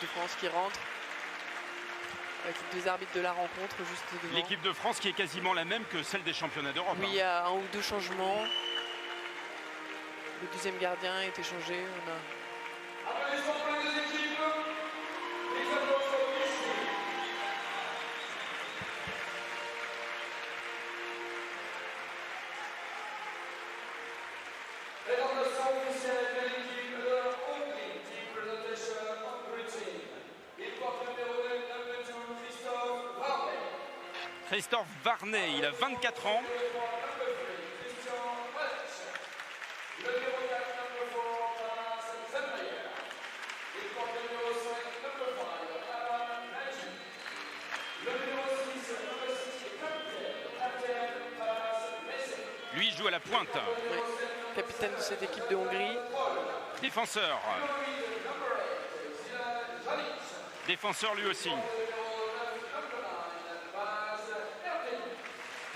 de France qui rentre. Avec les deux arbitres de la rencontre juste devant. L'équipe de France qui est quasiment la même que celle des championnats d'Europe. Oui, il y a un ou deux changements. Le deuxième gardien a été changé. On a... Christophe Varnet, il a 24 ans. Lui il joue à la pointe. Oui. Capitaine de cette équipe de Hongrie. Défenseur. Défenseur lui aussi.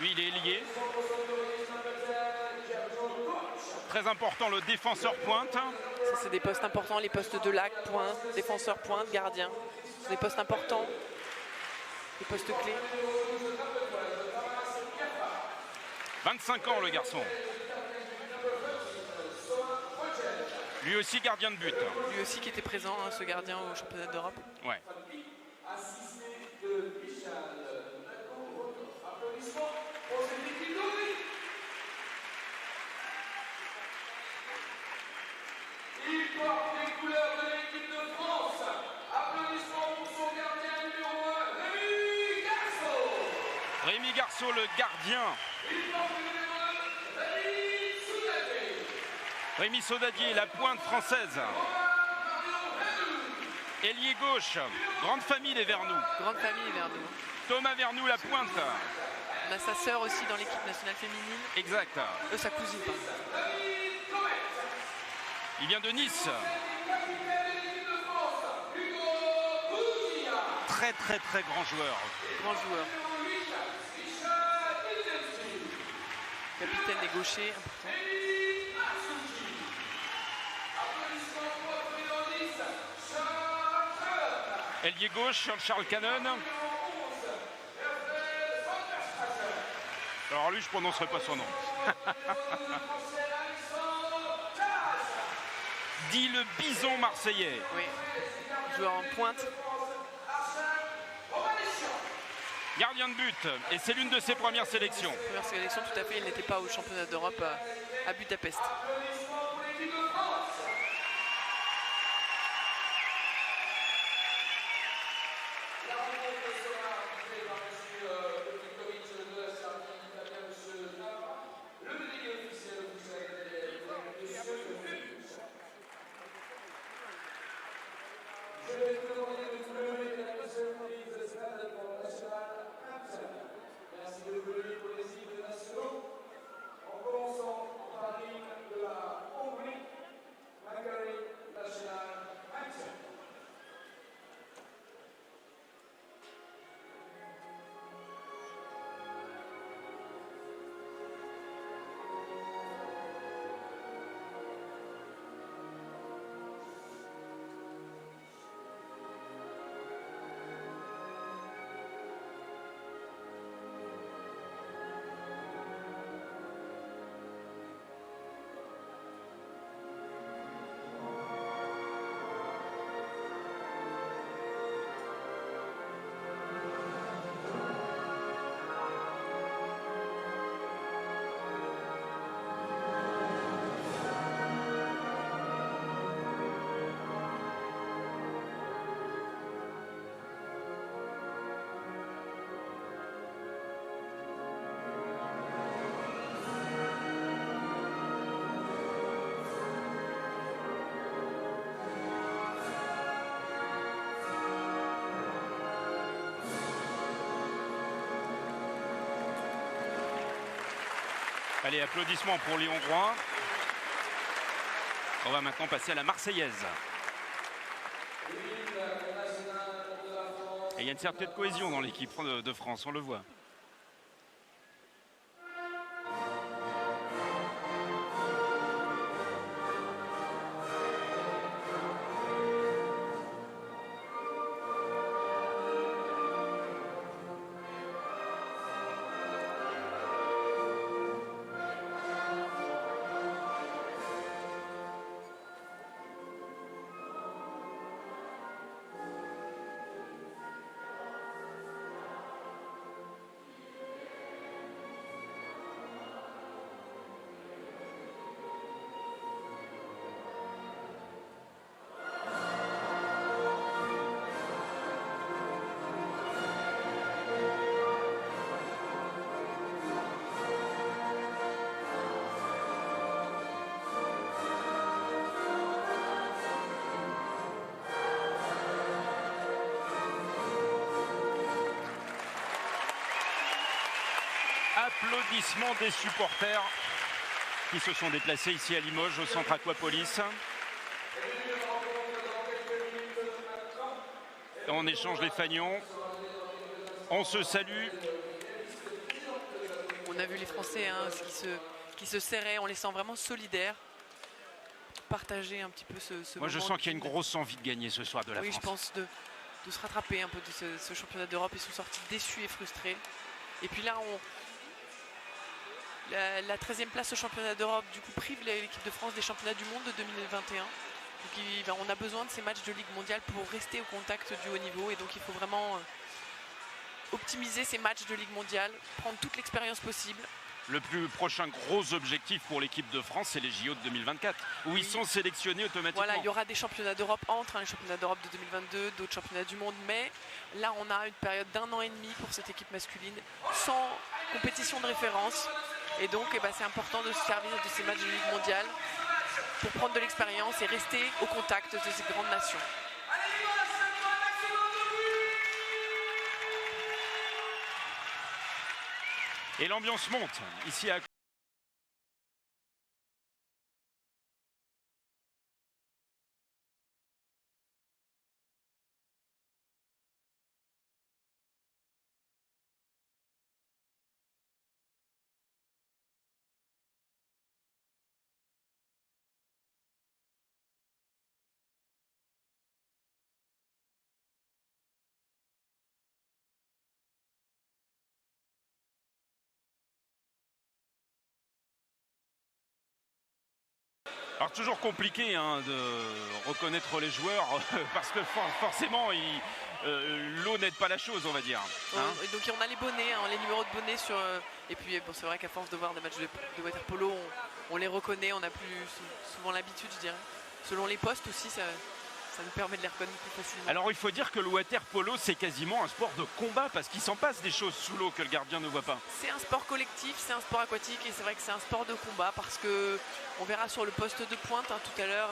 Lui, il est ailier. Très important, le défenseur pointe. Ça, c'est des postes importants, les postes de lac, pointe, défenseur pointe, gardien. C'est des postes importants, des postes clés. 25 ans, le garçon. Lui aussi, gardien de but. Lui aussi qui était présent, hein, ce gardien au championnat d'Europe. Ouais. Il porte les couleurs de l'équipe de France. Applaudissements pour son gardien numéro 1, Rémi Garceau. Rémi Garceau, le gardien. Il porte le numéro 2, Rémi Soudadier. Rémi Soudadier, la pointe française. Ailier gauche, grande famille les Vernoux. Grande famille vers nous. Thomas Vernoux, la pointe. On a sa sœur aussi dans l'équipe nationale féminine. Exact. Sa cousine, pardon. Il vient de Nice. Très très très grand joueur. Grand joueur. Capitaine des gauchers, important. Ailier gauche, Charles Cannon. Alors lui, je ne prononcerai pas son nom. Dit le bison marseillais. Oui, joueur en pointe. Gardien de but. Et c'est l'une de ses premières sélections. Première sélection, tout à fait. Il n'était pas au championnat d'Europe à Budapest. Allez, applaudissements pour les Hongrois. On va maintenant passer à la Marseillaise. Et il y a une certaine cohésion dans l'équipe de France, on le voit. applaudissements des supporters qui se sont déplacés ici à Limoges au centre Aquapolis. On échange les fanions, on se salue. On a vu les Français hein, qui se serraient, on les sent vraiment solidaires. Partager un petit peu ce Moi je moment sens qu'il y a une grosse envie de gagner ce soir de la oui, France. je pense de se rattraper un peu de ce championnat d'Europe. Ils sont sortis déçus et frustrés. Et puis là, la 13e place au championnat d'Europe du coup prive l'équipe de France des championnats du monde de 2021. Donc on a besoin de ces matchs de Ligue mondiale pour rester au contact du haut niveau. Et donc il faut vraiment optimiser ces matchs de Ligue mondiale, prendre toute l'expérience possible. Le plus prochain gros objectif pour l'équipe de France, c'est les JO de 2024, où oui. Ils sont sélectionnés automatiquement. Voilà, il y aura des championnats d'Europe entre les championnats d'Europe de 2022, d'autres championnats du monde, mais là on a une période d'1 an et demi pour cette équipe masculine, sans compétition de référence, et donc c'est important de se servir de ces matchs de Ligue mondiale pour prendre de l'expérience et rester au contact de ces grandes nations. Et l'ambiance monte ici à Alors toujours compliqué hein, de reconnaître les joueurs parce que forcément l'eau n'aide pas la chose on va dire. Hein. Et donc on a les bonnets, hein, les numéros de bonnets sur et puis bon, c'est vrai qu'à force de voir des matchs de water polo, on les reconnaît, on a plus souvent l'habitude je dirais. Selon les postes aussi ça nous permet de les reconnaître plus facilement. Alors il faut dire que le water polo c'est quasiment un sport de combat parce qu'il s'en passe des choses sous l'eau que le gardien ne voit pas. C'est un sport collectif, c'est un sport aquatique et c'est vrai que c'est un sport de combat parce que on verra sur le poste de pointe hein, tout à l'heure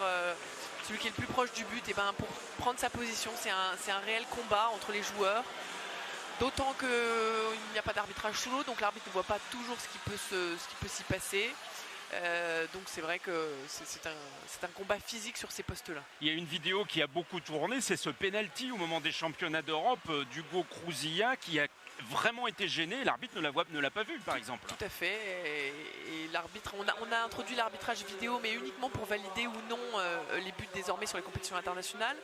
celui qui est le plus proche du but et pour prendre sa position c'est un réel combat entre les joueurs. D'autant qu'il n'y a pas d'arbitrage sous l'eau donc l'arbitre ne voit pas toujours ce qui peut s'y passer. Donc c'est vrai que c'est un combat physique sur ces postes-là. Il y a une vidéo qui a beaucoup tourné, c'est ce penalty au moment des championnats d'Europe d'Hugo Crouzilla qui a vraiment été gêné. L'arbitre ne l'a pas vu par exemple. Tout à fait. Et l'arbitre, on a introduit l'arbitrage vidéo mais uniquement pour valider ou non les buts désormais sur les compétitions internationales.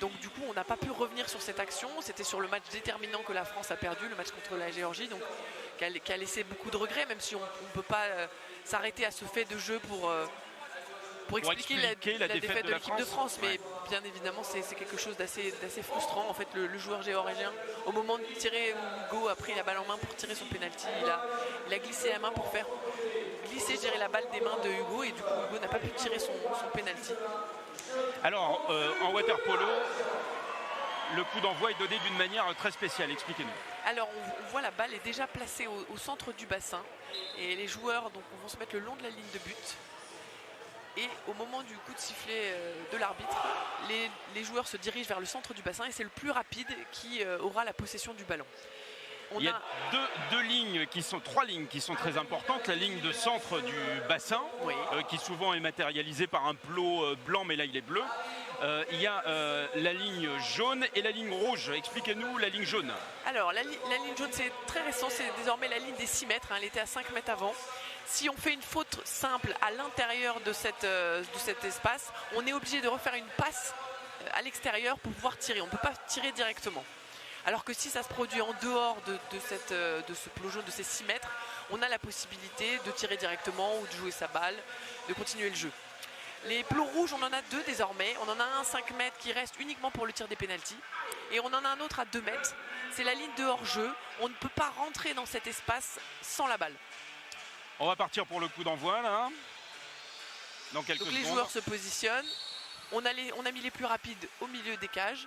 Donc du coup on n'a pas pu revenir sur cette action. C'était sur le match déterminant que la France a perdu, le match contre la Géorgie, donc qui a laissé beaucoup de regrets, même si on ne peut pas s'arrêter à ce fait de jeu pour expliquer la défaite de l'équipe de France. Mais bien évidemment c'est quelque chose d'assez frustrant. En fait le joueur géorgien au moment de tirer, Hugo a pris la balle en main pour tirer son penalty, il a glissé la main pour faire glisser la balle des mains de Hugo et du coup Hugo n'a pas pu tirer son penalty. Alors en water polo le coup d'envoi est donné d'une manière très spéciale, expliquez-nous. Alors on voit la balle est déjà placée au centre du bassin et les joueurs donc, vont se mettre le long de la ligne de but. Et au moment du coup de sifflet de l'arbitre, les joueurs se dirigent vers le centre du bassin et c'est le plus rapide qui aura la possession du ballon. Il y a trois lignes qui sont très importantes. La ligne de centre du bassin, oui. Qui souvent est matérialisée par un plot blanc, mais là il est bleu. Il y a la ligne jaune et la ligne rouge. Expliquez-nous la ligne jaune. Alors la ligne jaune c'est très récent, c'est désormais la ligne des 6 mètres, hein, elle était à 5 mètres avant. Si on fait une faute simple à l'intérieur de cet espace, on est obligé de refaire une passe à l'extérieur pour pouvoir tirer. On ne peut pas tirer directement. Alors que si ça se produit en dehors de ce plot jaune, de ces 6 mètres, on a la possibilité de tirer directement ou de jouer sa balle, de continuer le jeu. Les plots rouges, on en a 2 désormais. On en a un à 5 mètres qui reste uniquement pour le tir des pénaltys. Et on en a un autre à 2 mètres. C'est la ligne de hors-jeu. On ne peut pas rentrer dans cet espace sans la balle. On va partir pour le coup d'envoi là. Dans quelques secondes. Les joueurs se positionnent. On a mis les plus rapides au milieu des cages.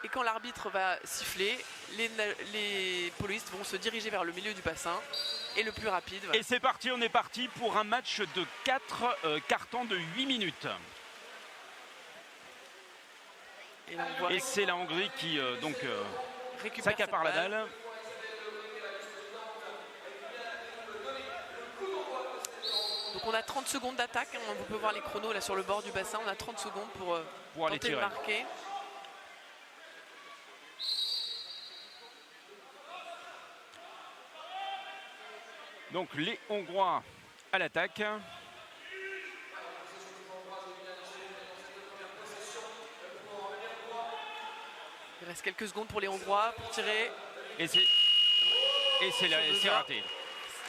Et quand l'arbitre va siffler, les poloistes vont se diriger vers le milieu du bassin. Et le plus rapide. Voilà. Et c'est parti, on est parti pour un match de 4 cartons de 8 minutes. Et c'est la Hongrie qui s'accapare la balle. on a 30 secondes d'attaque, hein, on peut voir les chronos là sur le bord du bassin, on a 30 secondes pour aller tenter de tirer. marquer. Donc les Hongrois à l'attaque. Il reste quelques secondes pour les Hongrois pour tirer. Et c'est raté.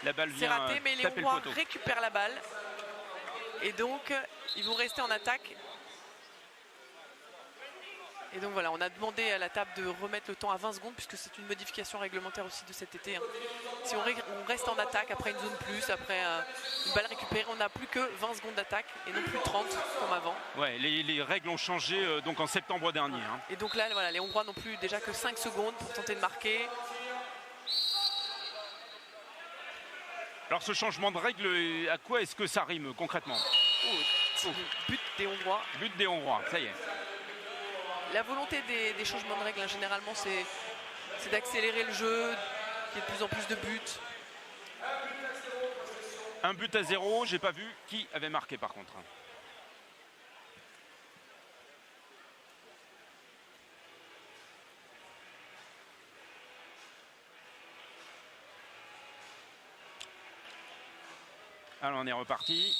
La balle C'est vient raté, mais les taper le Hongrois poteau. récupèrent la balle. Et donc, ils vont rester en attaque. Et donc voilà, on a demandé à la table de remettre le temps à 20 secondes puisque c'est une modification réglementaire aussi de cet été. Hein. Si on reste en attaque après une zone plus, après une balle récupérée, on n'a plus que 20 secondes d'attaque et non plus 30 comme avant. Ouais, les règles ont changé donc en septembre dernier. Hein. Et donc là, voilà, les Hongrois n'ont plus déjà que 5 secondes pour tenter de marquer. Alors ce changement de règle, à quoi est-ce que ça rime concrètement? But des Hongrois. But des Hongrois, ça y est. La volonté des changements de règles, hein, généralement, c'est d'accélérer le jeu, qu'il y ait de plus en plus de buts. Un but à 0, j'ai pas vu qui avait marqué par contre. Alors on est reparti.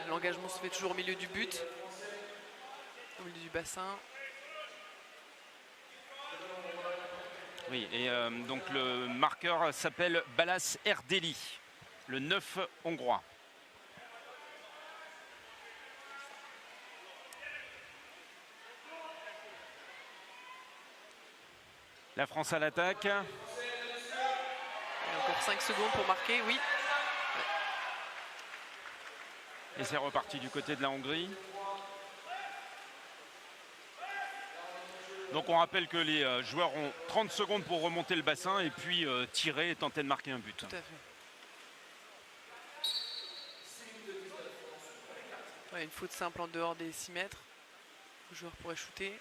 L'engagement se fait toujours au milieu du but, au milieu du bassin. Oui, et donc le marqueur s'appelle Balas Erdeli, le 9 hongrois. La France à l'attaque. Encore 5 secondes pour marquer, oui. Et c'est reparti du côté de la Hongrie. Donc on rappelle que les joueurs ont 30 secondes pour remonter le bassin et puis tirer et tenter de marquer un but. Tout à fait. Ouais, une faute simple en dehors des 6 mètres. Le joueur pourrait shooter.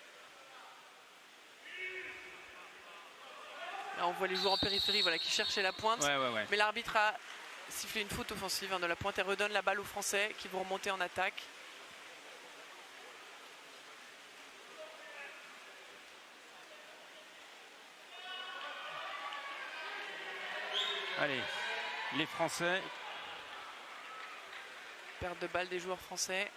Là on voit les joueurs en périphérie voilà, qui cherchaient la pointe. Ouais. Mais l'arbitre a sifflé une faute offensive de la pointe et redonne la balle aux Français qui vont remonter en attaque. Allez, les Français. Perte de balle des joueurs français.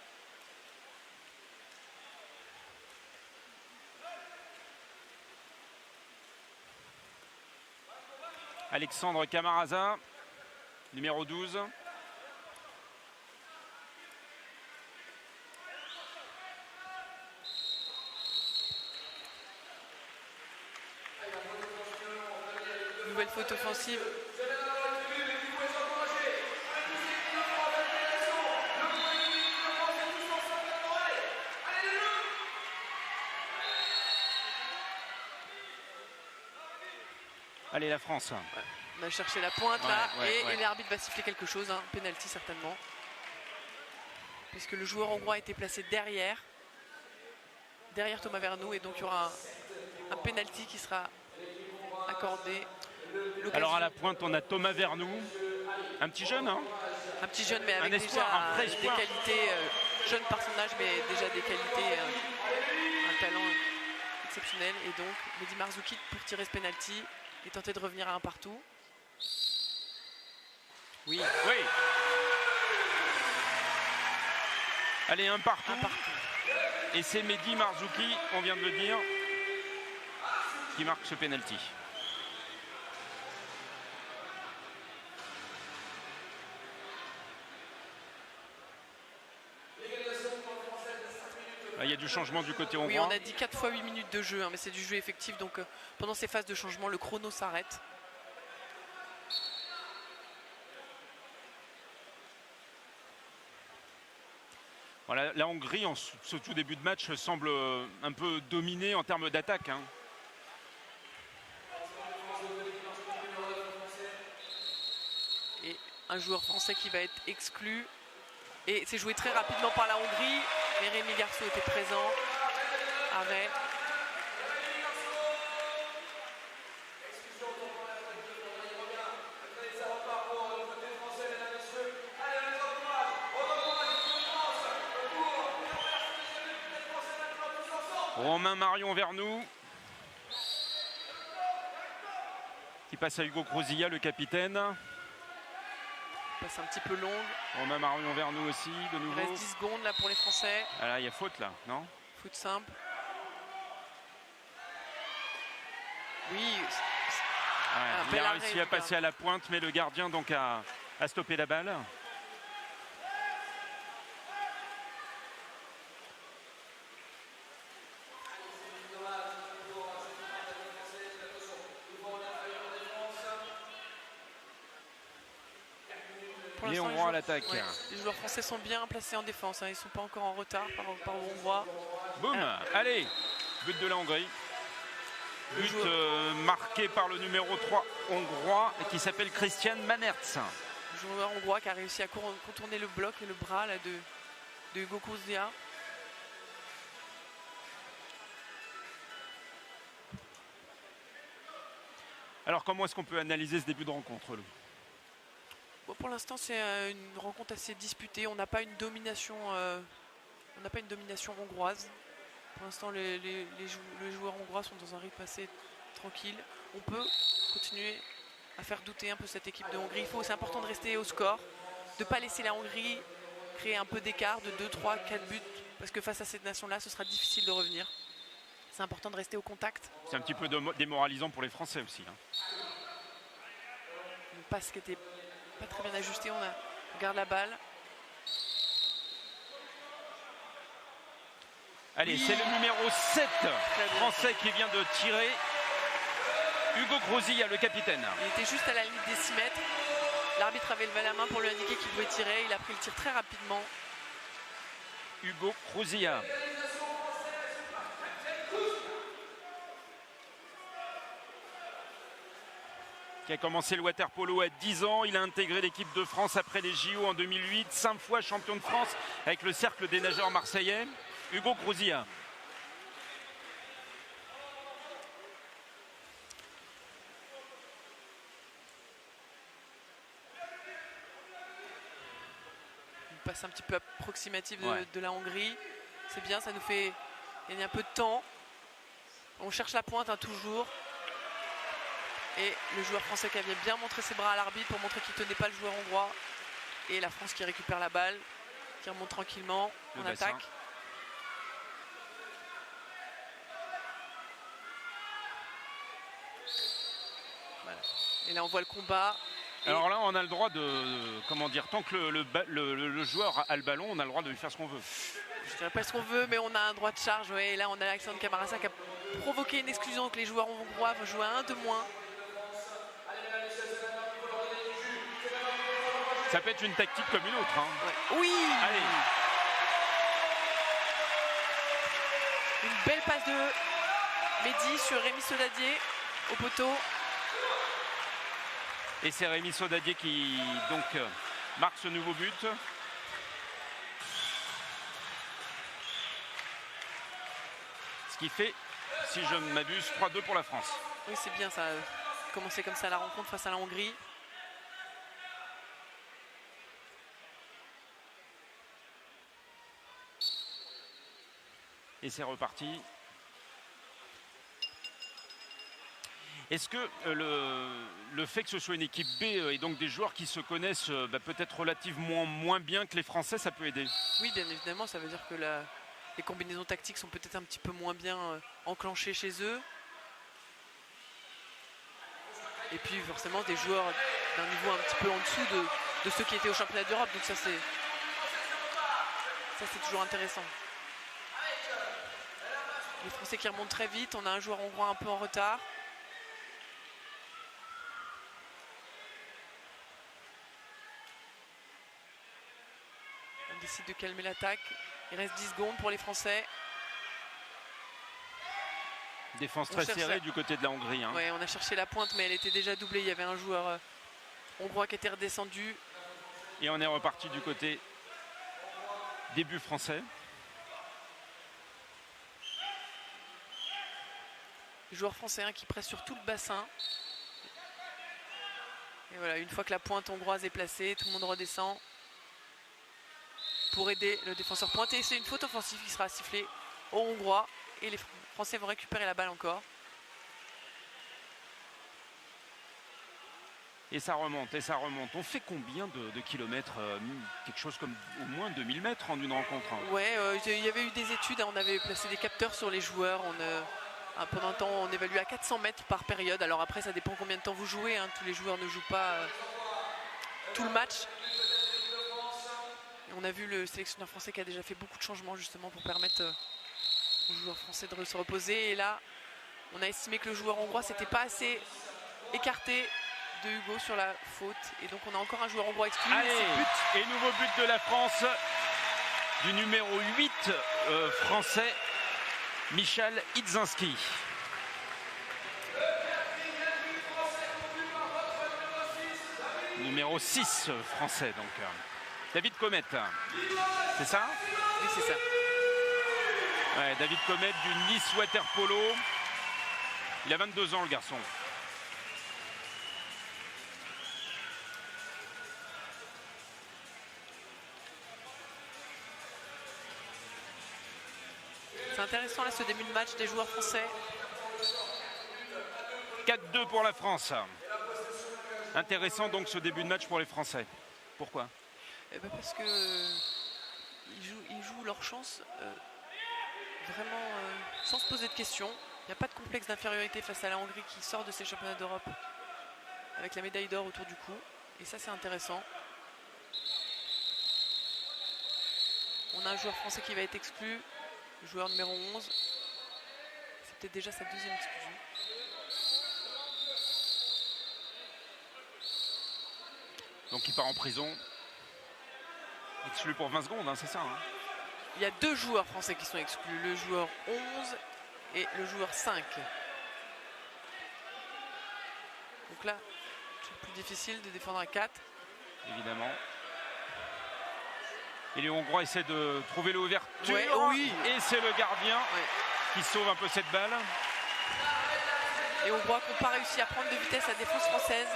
Alexandre Camaraza, numéro 12. Nouvelle faute offensive. Allez, la France. On a cherché la pointe là et l'arbitre va siffler quelque chose, hein, penalty certainement. Puisque le joueur hongrois a été placé derrière Thomas Vernou et donc il y aura un penalty qui sera accordé. Alors à la pointe, on a Thomas Vernou, un petit jeune, hein, un petit jeune mais avec espoir, un vrai déjà des espoir. qualités, jeune par son âge mais déjà des qualités, un talent exceptionnel. Et donc Mehdi Marzoukit pour tirer ce penalty et tenter de revenir à un partout. Oui. Allez, un partout. Un partout. Et c'est Mehdi Marzouki, on vient de le dire, qui marque ce penalty. Il y a du changement du côté hongrois. Oui, on a dit 4 fois 8 minutes de jeu, hein, mais c'est du jeu effectif, donc pendant ces phases de changement, le chrono s'arrête. Voilà, la Hongrie, en ce tout début de match, semble un peu dominée en termes d'attaque. Hein. Et un joueur français qui va être exclu. Et c'est joué très rapidement par la Hongrie. Mais Rémi Garceau était présent. Arrêt. Romain Marion Vernou. Qui passe à Hugo Crozilla, le capitaine. Passe un petit peu longue. Romain Marion Vernou aussi, de Il nouveau. reste 10 secondes là pour les Français. Ah là, il y a faute là, non? Foot simple. Oui. Ouais, il bel a arrêt, réussi à du passer gardien. à la pointe, mais le gardien donc a stoppé la balle. Pour Les l'instant, Hongrois à l'attaque. ouais, les joueurs français sont bien placés en défense. Hein. Ils ne sont pas encore en retard par aux Hongrois. Boum, allez, but de la Hongrie. But marqué par le numéro 3 hongrois qui s'appelle Christian Manertz. Le joueur hongrois qui a réussi à contourner le bloc et le bras là, de Hugo Crozilla. Alors comment est-ce qu'on peut analyser ce début de rencontre, Lou? Bon, pour l'instant, c'est une rencontre assez disputée. On n'a pas une domination, hongroise. Pour l'instant, les joueurs hongrois sont dans un rythme assez tranquille. On peut continuer à faire douter un peu cette équipe de Hongrie. C'est important de rester au score, de ne pas laisser la Hongrie créer un peu d'écart de 2, 3, 4 buts. Parce que face à cette nation-là, ce sera difficile de revenir. C'est important de rester au contact. C'est un petit peu démoralisant pour les Français aussi. Hein. Une passe qui était pas très bien ajustée. On regarde la balle. Allez, Oui. c'est le numéro 7 français qui vient de tirer. Hugo Crozilla, le capitaine. Il était juste à la limite des 6 mètres. L'arbitre avait levé la main pour lui indiquer qu'il pouvait tirer. Il a pris le tir très rapidement. Hugo Crozilla. Qui a commencé le water-polo à 10 ans. Il a intégré l'équipe de France après les JO en 2008. 5 fois champion de France avec le cercle des nageurs marseillais. Hugo Crozilla. Une passe un petit peu approximative Ouais. de la Hongrie. C'est bien, ça nous fait gagner un peu de temps. On cherche la pointe hein, toujours. Et le joueur français qui avait bien montré ses bras à l'arbitre pour montrer qu'il ne tenait pas le joueur hongrois. Et la France qui récupère la balle, qui remonte tranquillement Le en bassin. attaque. Voilà. Et là on voit le combat. Et Alors là, on a le droit de, comment dire, tant que le joueur a le ballon, on a le droit de lui faire ce qu'on veut. je dirais pas ce qu'on veut, mais on a un droit de charge. Ouais. Et là on a Alexandre Camarasa qui a provoqué une exclusion que les joueurs hongrois vont jouer à 1 de moins. Ça peut être une tactique comme une autre. Hein. Ouais. Oui. Allez. Une belle passe de Mehdi sur Rémi Sodadier au poteau. Et c'est Rémi Sodadier qui donc marque ce nouveau but. Ce qui fait, si je ne m'abuse, 3-2 pour la France. Oui, c'est bien ça. Commencer comme ça la rencontre face à la Hongrie. Et c'est reparti. Est-ce que le fait que ce soit une équipe B et donc des joueurs qui se connaissent peut-être relativement moins bien que les Français, ça peut aider? Oui, bien évidemment, ça veut dire que les combinaisons tactiques sont peut-être un petit peu moins bien enclenchées chez eux. Et puis forcément des joueurs d'un niveau un petit peu en dessous de ceux qui étaient au championnat d'Europe. Donc ça c'est toujours intéressant. Les Français qui remontent très vite. On a un joueur hongrois un peu en retard. On décide de calmer l'attaque. Il reste 10 secondes pour les Français. Défense très serrée du côté de la Hongrie. Hein. Ouais, on a cherché la pointe, mais elle était déjà doublée. Il y avait un joueur hongrois qui était redescendu. Et on est reparti du côté début français. Le joueur français qui presse sur tout le bassin. Et voilà, une fois que la pointe hongroise est placée, tout le monde redescend pour aider le défenseur pointé. C'est une faute offensive qui sera sifflée aux Hongrois. Et les Français vont récupérer la balle encore. Et ça remonte, et ça remonte. On fait combien de kilomètres? Quelque chose comme au moins 2000 mètres en une rencontre. Ouais, il y avait eu des études, on avait placé des capteurs sur les joueurs. Pendant un temps, on évalue à 400 mètres par période. Alors après, ça dépend combien de temps vous jouez. Hein. Tous les joueurs ne jouent pas tout le match. Et on a vu le sélectionneur français qui a déjà fait beaucoup de changements justement pour permettre aux joueurs français de se reposer. Et là, on a estimé que le joueur hongrois s'était pas assez écarté de Hugo sur la faute. Et donc on a encore un joueur hongrois exclu. Allez, et nouveau but de la France, du numéro 8 français, Michal Idzinski. Numéro 6 français donc. David Comet, c'est ça? Oui, c'est ça. Ouais, David Comet du Nice Water Polo. Il a 22 ans le garçon. C'est intéressant là ce début de match des joueurs français. 4-2 pour la France. Intéressant donc ce début de match pour les Français. Pourquoi? Parce que ils jouent leur chance vraiment sans se poser de questions. Il n'y a pas de complexe d'infériorité face à la Hongrie qui sort de ces championnats d'Europe avec la médaille d'or autour du cou. Et ça c'est intéressant. On a un joueur français qui va être exclu. Le joueur numéro 11, c'est peut-être déjà sa deuxième exclusion. Donc il part en prison. Exclu pour 20 secondes, hein, c'est ça hein. Il y a deux joueurs français qui sont exclus, le joueur 11 et le joueur 5. Donc là, c'est plus difficile de défendre à 4. Évidemment. Et les Hongrois essaient de trouver l'ouverture. Ouais, oui. Et c'est le gardien qui sauve un peu cette balle. Et on voit qu'on n'a pas réussi à prendre de vitesse la défense française.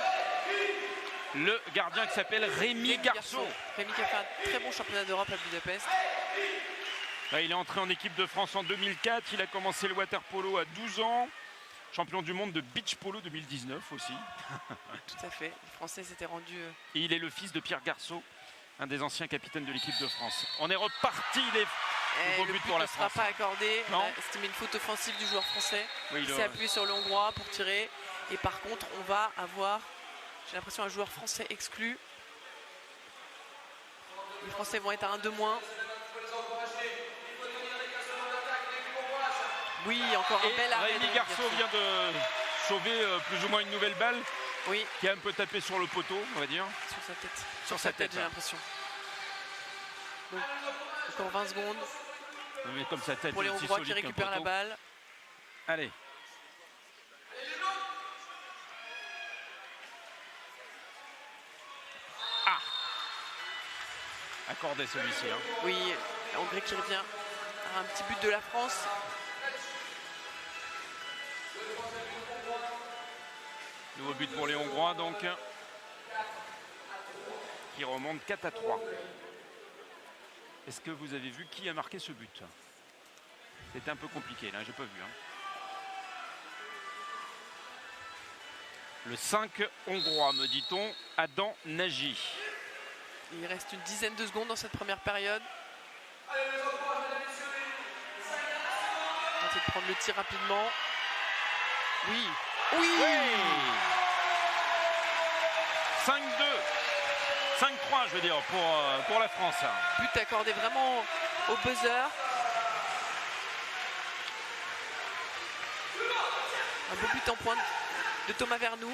Le gardien qui s'appelle Rémi Garceau. Rémi qui a fait un très bon championnat d'Europe à Budapest. Là, il est entré en équipe de France en 2004. Il a commencé le water polo à 12 ans. Champion du monde de beach polo 2019 aussi. Tout à fait. Les Français s'étaient rendus. Et il est le fils de Pierre Garceau, un des anciens capitaines de l'équipe de France. On est reparti, les nouveaux buts pour la France. Ne sera pas accordé. Non. C'était une faute offensive du joueur français. Oui, il s'est appuyé sur le Hongrois pour tirer. Et par contre, on va avoir, j'ai l'impression, un joueur français exclu. Les Français vont être à 1-2 moins. Oui, encore un bel arrêt. Rémi Garceau vient de sauver plus ou moins une nouvelle balle. Oui. Qui a un peu tapé sur le poteau, on va dire. Sur sa tête. Sur sa tête, j'ai l'impression. Encore 20 secondes. Mais comme sa tête pour les Hongrois qui récupèrent la balle. Allez. Ah, accordé celui-ci. Hein. Oui, la Hongrie qui revient à un petit but de la France. Nouveau but pour les Hongrois donc. Qui remonte 4-3. Est-ce que vous avez vu qui a marqué ce but? C'était un peu compliqué là, j'ai pas vu. Hein. Le 5 hongrois, me dit-on, Adam Nagy. Il reste une dizaine de secondes dans cette première période. Tenter de prendre le tir rapidement. Oui. Oui, oui. 5-2. 5-3 je veux dire pour la France. But accordé vraiment au buzzer. Un beau but en pointe de Thomas Vernou.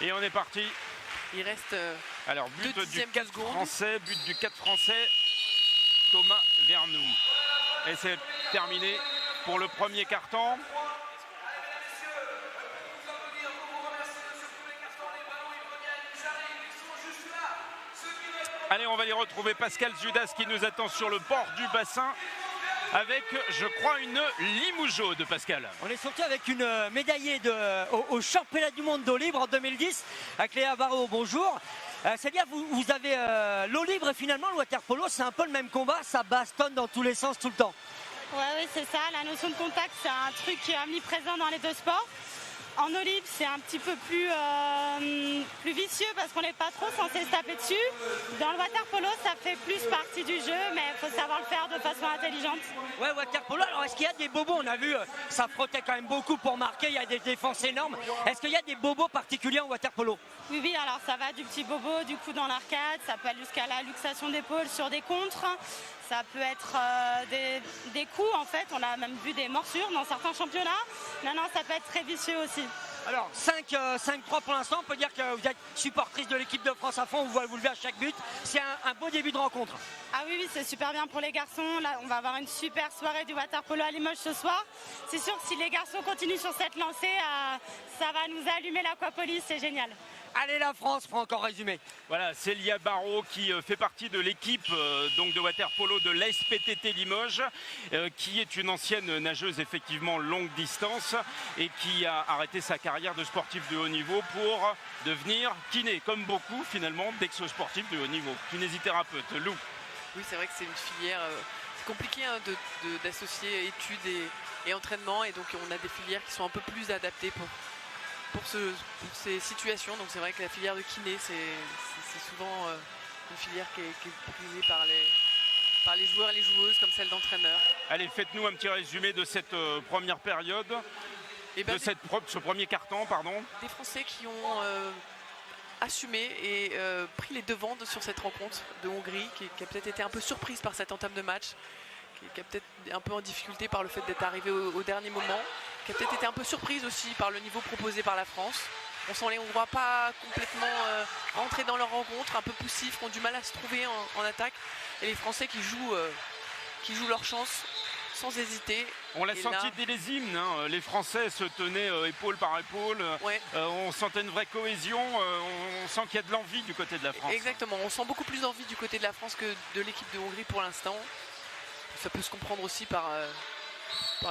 Et on est parti. Il reste alors but du 4 français, but du 4 français, Thomas Vernou. Et c'est terminé pour le premier quart-temps. Allez, on va les retrouver. Pascal Zudas qui nous attend sur le bord du bassin avec, je crois, une Limougeau de Pascal. On est sorti avec une médaillée au championnat du monde d'eau libre en 2010 avec Léa Barreau. Bonjour. C'est-à-dire vous avez l'eau libre et finalement le water polo, c'est un peu le même combat, ça bastonne dans tous les sens tout le temps. Oui, c'est ça. La notion de contact, c'est un truc qui est omniprésent dans les deux sports. En eau libre, c'est un petit peu plus vicieux parce qu'on n'est pas trop censé se taper dessus. Dans le water polo, ça fait plus partie du jeu, mais il faut savoir le faire de façon intelligente. Ouais, water polo, alors est-ce qu'il y a des bobos? On a vu, ça frottait quand même beaucoup pour marquer, il y a des défenses énormes. Est-ce qu'il y a des bobos particuliers en water polo? Oui, alors ça va du petit bobo, du coup dans l'arcade, ça peut aller jusqu'à la luxation d'épaule sur des contres. Ça peut être des coups, en fait. On a même vu des morsures dans certains championnats. Non, ça peut être très vicieux aussi. Alors, 5-3 pour l'instant. On peut dire que vous êtes supportrice de l'équipe de France à fond. On voit vous lever à chaque but. C'est un beau début de rencontre. Ah oui, c'est super bien pour les garçons. Là, on va avoir une super soirée du water polo à Limoges ce soir. C'est sûr que si les garçons continuent sur cette lancée, ça va nous allumer l'aquapolis. C'est génial. Allez la France, Franck, en résumé. Voilà, Célia Barrault qui fait partie de l'équipe donc de water polo de l'ASPTT Limoges, qui est une ancienne nageuse effectivement longue distance et qui a arrêté sa carrière de sportif de haut niveau pour devenir kiné, comme beaucoup finalement d'ex-sportifs de haut niveau. Kinésithérapeute, Lou. Oui, c'est vrai que c'est une filière, c'est compliqué hein, d'associer études et entraînement, et donc on a des filières qui sont un peu plus adaptées pour ces situations. Donc c'est vrai que la filière de kiné, c'est souvent une filière qui est prisée par les joueurs et les joueuses comme celle d'entraîneurs. Allez, faites-nous un petit résumé de cette première période, de ce premier carton, pardon. Des Français qui ont assumé et pris les devants sur cette rencontre de Hongrie, qui a peut-être été un peu surprise par cette entame de match, qui a peut-être un peu en difficulté par le fait d'être arrivé au dernier moment, qui a peut-être été un peu surprise aussi par le niveau proposé par la France. On sent les Hongrois pas complètement rentrer dans leur rencontre, un peu poussifs, qui ont du mal à se trouver en attaque, et les Français qui jouent leur chance sans hésiter. On l'a senti dès les hymnes, hein. Les Français se tenaient épaule par épaule, ouais. On sentait une vraie cohésion, on sent qu'il y a de l'envie du côté de la France. Exactement, on sent beaucoup plus d'envie du côté de la France que de l'équipe de Hongrie pour l'instant. Ça peut se comprendre aussi par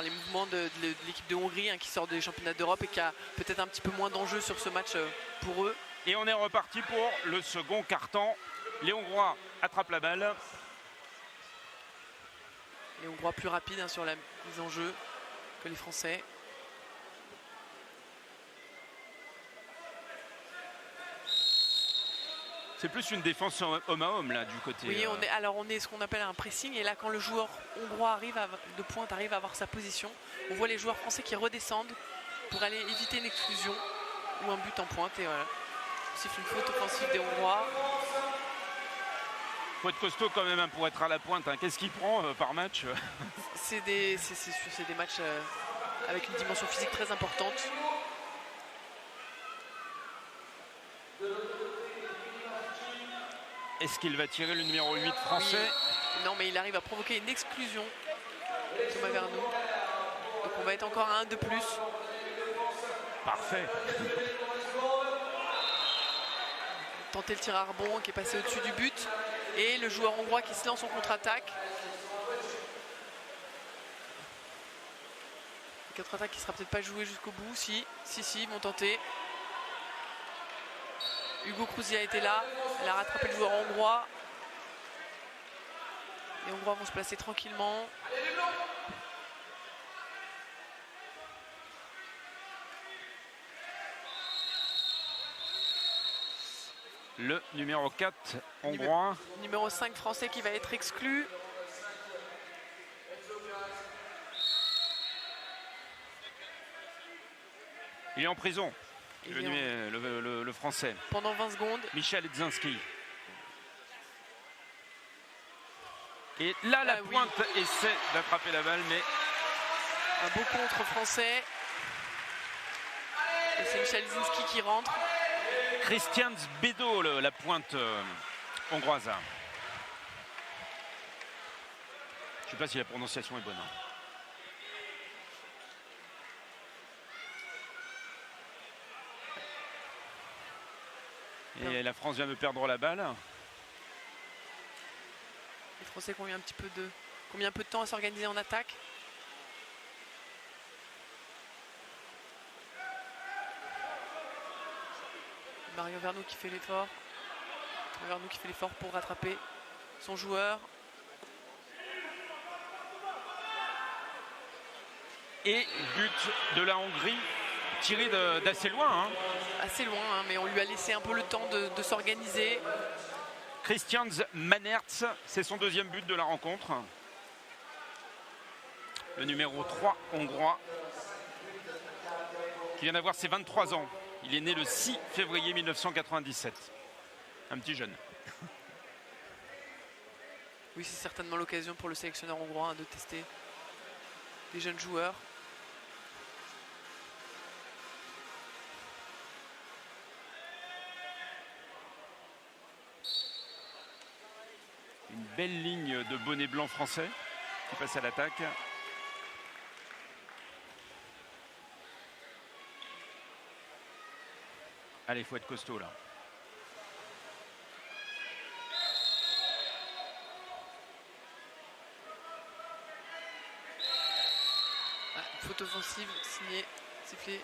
les mouvements de l'équipe de Hongrie hein, qui sort des championnats d'Europe et qui a peut-être un petit peu moins d'enjeux sur ce match pour eux. Et on est reparti pour le second quart-temps. Les Hongrois attrapent la balle. Les Hongrois plus rapides hein, sur la mise en jeu que les Français. C'est plus une défense homme à homme là du côté. Oui, on est ce qu'on appelle un pressing, et là quand le joueur hongrois de pointe arrive à avoir sa position, on voit les joueurs français qui redescendent pour aller éviter une exclusion ou un but en pointe, et voilà. C'est une faute offensive des Hongrois. Faut être costaud quand même hein, pour être à la pointe. Hein. Qu'est-ce qu'il prend par match? C'est des matchs avec une dimension physique très importante. Est-ce qu'il va tirer le numéro 8 français? Oui. Non, mais il arrive à provoquer une exclusion, Thomas Vernou. Donc on va être encore à un de plus. Parfait. Tenter le tir à rebond qui est passé au-dessus du but. Et le joueur hongrois qui se lance en contre-attaque. Contre-attaque qui ne sera peut-être pas joué jusqu'au bout. Si, ils vont tenter. Hugo Kruzia était là. Elle a rattrapé le joueur hongrois. Les Hongrois vont se placer tranquillement. Le numéro 4 hongrois. Numéro 5 français qui va être exclu. Il est en prison. Le français. Pendant 20 secondes. Michel Edzinski. Et là, la pointe essaie d'attraper la balle, mais... Un beau contre français. Et c'est Michel Edzinski qui rentre. Christian Zbedo, la pointe hongroise. Je ne sais pas si la prononciation est bonne. Hein. Et la France vient de perdre la balle. Les Français qui ont eu combien un peu de temps à s'organiser en attaque. Mario Vernou qui fait l'effort. Vernou qui fait l'effort pour rattraper son joueur. Et but de la Hongrie tiré d'assez loin. Hein. Assez loin, hein, mais on lui a laissé un peu le temps de s'organiser. Christian Manertz, c'est son deuxième but de la rencontre. Le numéro 3 hongrois, qui vient d'avoir ses 23 ans. Il est né le 6 février 1997. Un petit jeune. Oui, c'est certainement l'occasion pour le sélectionneur hongrois hein, de tester des jeunes joueurs. Une belle ligne de bonnet blanc français qui passe à l'attaque. Allez, il faut être costaud là. Faute offensive signée, sifflée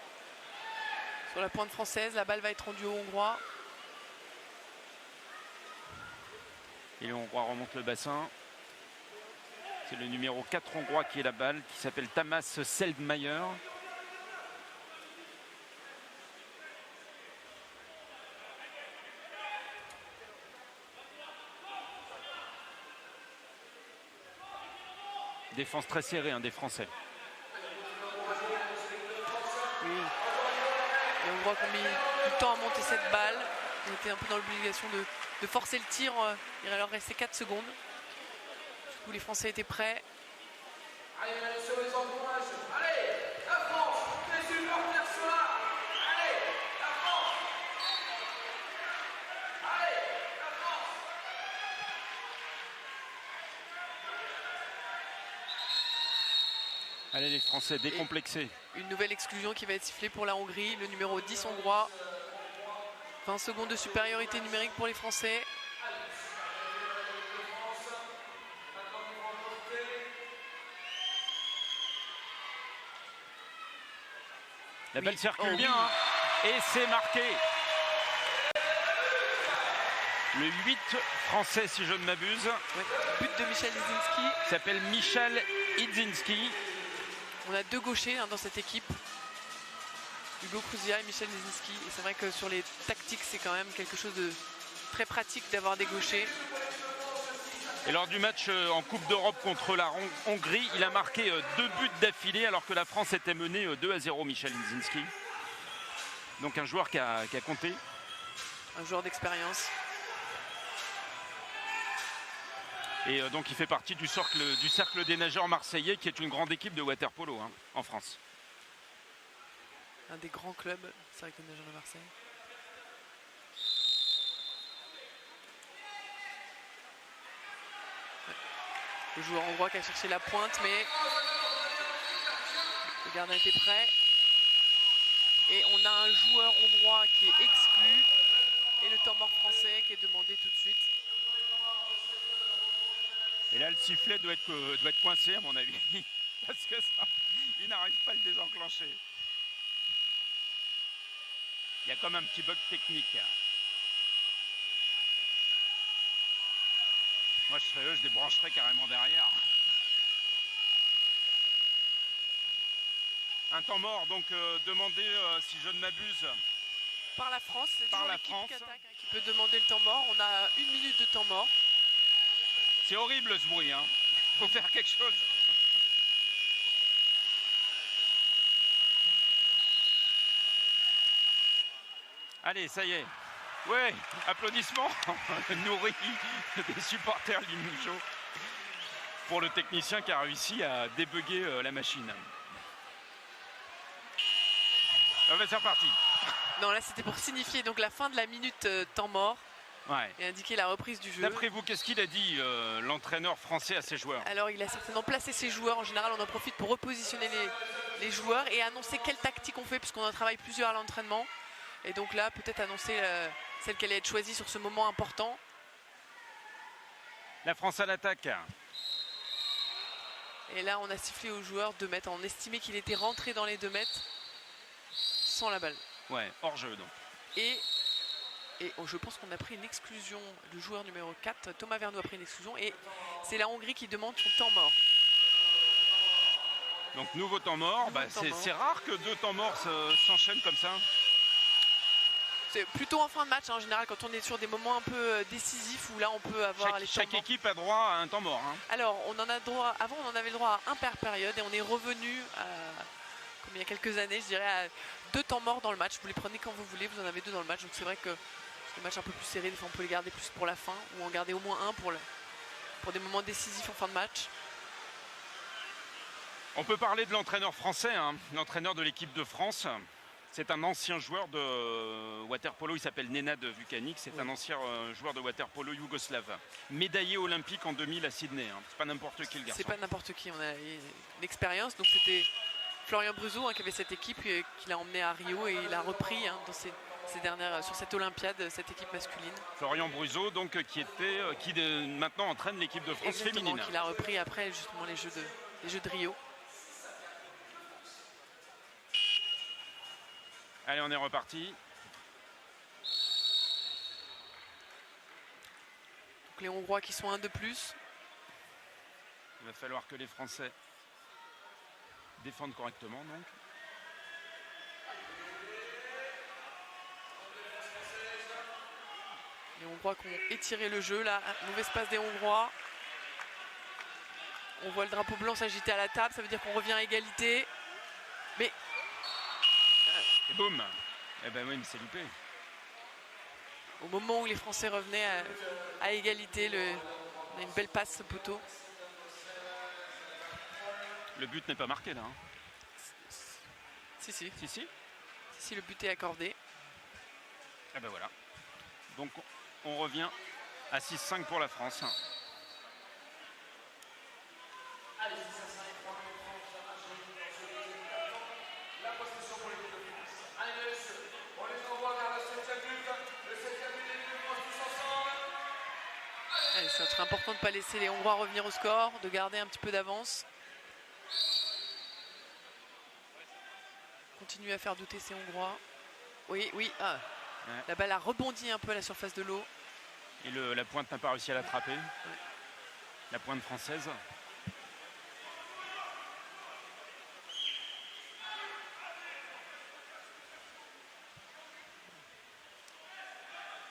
sur la pointe française. La balle va être rendue aux Hongrois. Et le Hongrois remonte le bassin. C'est le numéro 4 hongrois qui est la balle, qui s'appelle Tamas Seldmayer. Défense très serrée hein, des Français. Oui. Les Hongrois qui ont mis du temps à monter cette balle. Ils étaient un peu dans l'obligation de forcer le tir. Il leur restait 4 secondes. Du coup, les Français étaient prêts. Allez, sur les encourages. Allez, la France, les supporters sont là. Allez, la France. Allez, la France. Allez les Français décomplexés. Une nouvelle exclusion qui va être sifflée pour la Hongrie. Le numéro 10 hongrois. 20 secondes de supériorité numérique pour les Français. La balle circule oui. bien hein. Et c'est marqué. Le 8 français si je ne m'abuse. Ouais. But de Michal Idzinski. Il s'appelle Michal Idzinski. On a 2 gauchers hein, dans cette équipe. Hugo Kruzia et Michal Idzinski. Et c'est vrai que sur les tactiques, c'est quand même quelque chose de très pratique d'avoir des gauchers. Et lors du match en Coupe d'Europe contre la Hongrie, il a marqué 2 buts d'affilée alors que la France était menée 2-0, Michal Idzinski. Donc un joueur qui a compté. Un joueur d'expérience. Et donc il fait partie du cercle des nageurs marseillais qui est une grande équipe de water-polo hein, en France. Un des grands clubs, c'est vrai que les nageurs de Marseille. Ouais. Le joueur hongrois qui a cherché la pointe, mais le gardien était prêt. Et on a un joueur hongrois qui est exclu. Et le temps mort français qui est demandé tout de suite. Et là, le sifflet doit être coincé, à mon avis. Parce que ça, il n'arrive pas à le désenclencher. Il y a comme un petit bug technique. Moi, je serais eux, je débrancherais carrément derrière. Un temps mort, donc demandé, si je ne m'abuse. Par la France, c'est Par toujours la l'équipe France. qui attaque, hein, qui peut demander le temps mort. On a 1 minute de temps mort. C'est horrible ce bruit, hein. Faut faire quelque chose. Allez, ça y est. Ouais, applaudissements nourris des supporters limoges pour le technicien qui a réussi à débugger la machine. Ah ben, c'est reparti. Non, là c'était pour signifier donc la fin de la minute temps mort Ouais. et indiquer la reprise du jeu. D'après vous, qu'est-ce qu'il a dit l'entraîneur français à ses joueurs? Alors il a certainement placé ses joueurs. En général, on en profite pour repositionner les joueurs et annoncer quelle tactique on fait puisqu'on en travaille plusieurs à l'entraînement. Et donc là, peut-être annoncer celle qui allait être choisie sur ce moment important. La France à l'attaque. Et là, on a sifflé aux joueurs 2 mètres. On estimait qu'il était rentré dans les 2 mètres sans la balle. Ouais, hors jeu donc. Et Et je pense qu'on a pris une exclusion. Le joueur numéro 4, Thomas Vernou, a pris une exclusion. Et c'est la Hongrie qui demande son temps mort. Donc nouveau temps mort. C'est rare que 2 temps morts s'enchaînent comme ça. C'est plutôt en fin de match en général quand on est sur des moments un peu décisifs où là on peut avoir les temps Chaque morts. équipe a droit à un temps mort. Hein. Alors on en a droit, avant on en avait le droit à un par période et on est revenu comme il y a quelques années, je dirais, à 2 temps morts dans le match. Vous les prenez quand vous voulez, vous en avez 2 dans le match. Donc c'est vrai que les matchs un peu plus serrés, des fois on peut les garder plus pour la fin ou en garder au moins un pour des moments décisifs en fin de match. On peut parler de l'entraîneur français, hein, l'entraîneur de l'équipe de France. C'est un ancien joueur de water-polo, il s'appelle Nenad Vukanić, c'est un ancien joueur de water-polo yougoslave. Médaillé olympique en 2000 à Sydney, hein. C'est pas n'importe qui le garçon. C'est pas n'importe qui, on a une expérience, donc c'était Florian Bruzo qui avait cette équipe, qui l'a emmené à Rio et il a repris dans ces dernières, sur cette Olympiade, cette équipe masculine. Florian Bruzo, donc, qui maintenant entraîne l'équipe de France féminine. Qu'il a repris après justement les Jeux de Rio. Allez, on est reparti. Donc les Hongrois qui sont un de plus. Il va falloir que les Français défendent correctement, donc. Les Hongrois qui ont étiré le jeu, là, mauvaise passe des Hongrois. On voit le drapeau blanc s'agiter à la table, ça veut dire qu'on revient à égalité. Mais et boum. Eh ben oui, mais c'est loupé. Au moment où les Français revenaient à égalité, on a une belle passe ce poteau. Le but n'est pas marqué là. Hein. Si, le but est accordé. Eh ben voilà. Donc on revient à 6-5 pour la France. Ça serait important de ne pas laisser les Hongrois revenir au score, de garder un petit peu d'avance. Continuer à faire douter ces Hongrois. Oui. Ouais. La balle a rebondi un peu à la surface de l'eau. Et la pointe n'a pas réussi à l'attraper. Ouais. La pointe française.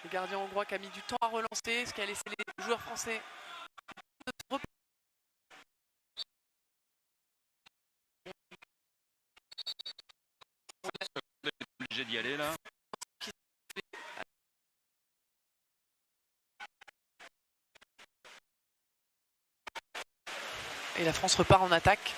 Le gardien hongrois qui a mis du temps à relancer, ce qui a laissé les joueurs français obligé d'y aller là. Et la France repart en attaque.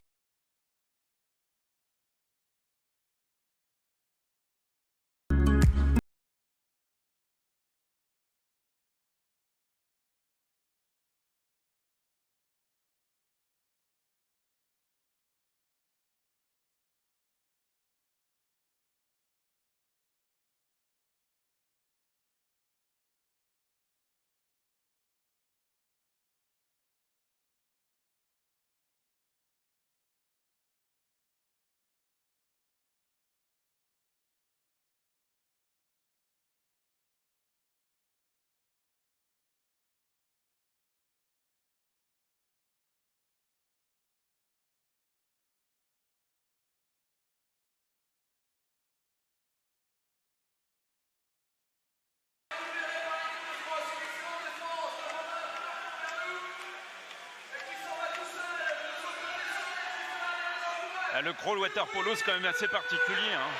Le crawl water polo, c'est quand même assez particulier. Hein.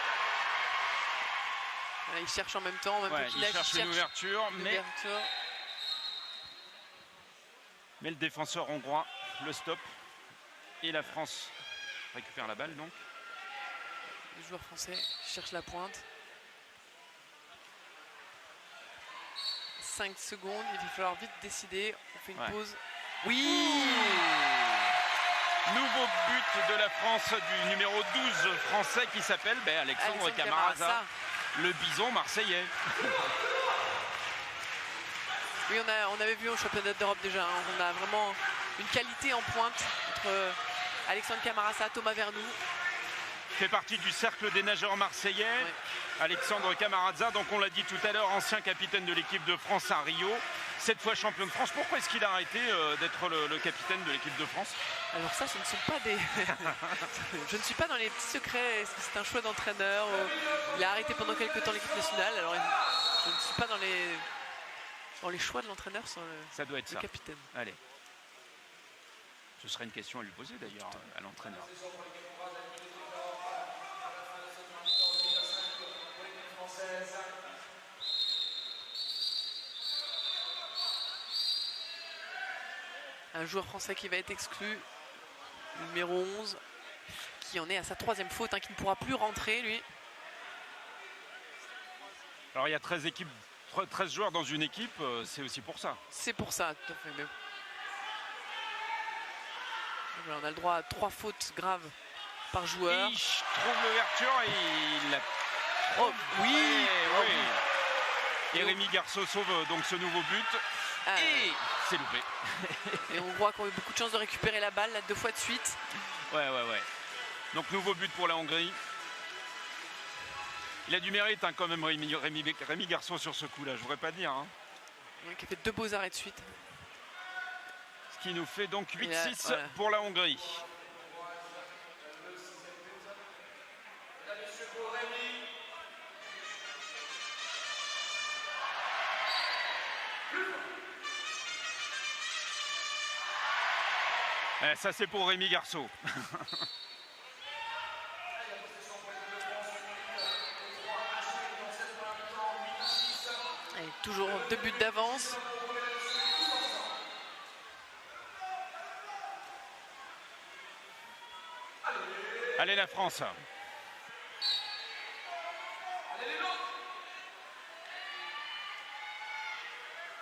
Il cherche en même temps, il cherche une ouverture, mais le défenseur hongrois le stop. Et la France récupère la balle donc. Les joueurs français cherchent la pointe. 5 secondes, il va falloir vite décider. On fait une pause. Oui! Nouveau but de la France du numéro 12 français qui s'appelle Alexandre Camarasa, le bison marseillais. Oui, on avait vu au championnat d'Europe déjà, hein, on a vraiment une qualité en pointe entre Alexandre Camarasa, Thomas Vernou. fait partie du cercle des nageurs marseillais. Ouais. Alexandre Camarazza, donc on l'a dit tout à l'heure, ancien capitaine de l'équipe de France à Rio, 7 fois champion de France. Pourquoi est-ce qu'il a arrêté d'être le capitaine de l'équipe de France? Alors ça, ce ne sont pas des... Je ne suis pas dans les petits secrets. Est-ce que c'est un choix d'entraîneur? Il a arrêté pendant quelques temps l'équipe nationale. Alors je ne suis pas dans les choix de l'entraîneur sur Ça doit être le ça. capitaine. Allez. Ce serait une question à lui poser d'ailleurs à l'entraîneur. Un joueur français qui va être exclu, le numéro 11, qui en est à sa 3e faute, qui ne pourra plus rentrer, lui. Alors il y a 13 joueurs dans une équipe, c'est aussi pour ça. C'est pour ça, tout à fait. Mais... Voilà, on a le droit à 3 fautes graves par joueur. Il trouve l'ouverture et il l'a... Oh, oui, oui. Et Rémi Garceau sauve donc ce nouveau but. Et c'est loupé. Et on voit qu'on a eu beaucoup de chance de récupérer la balle, là, 2 fois de suite. Ouais. Donc nouveau but pour la Hongrie. Il a du mérite quand même Rémi Garceau sur ce coup-là, je voudrais pas dire. Qui a fait 2 beaux arrêts de suite. Ce qui nous fait donc 8-6 voilà. pour la Hongrie. Ça c'est pour Rémi Garceau. Et toujours 2 buts d'avance. Allez la France.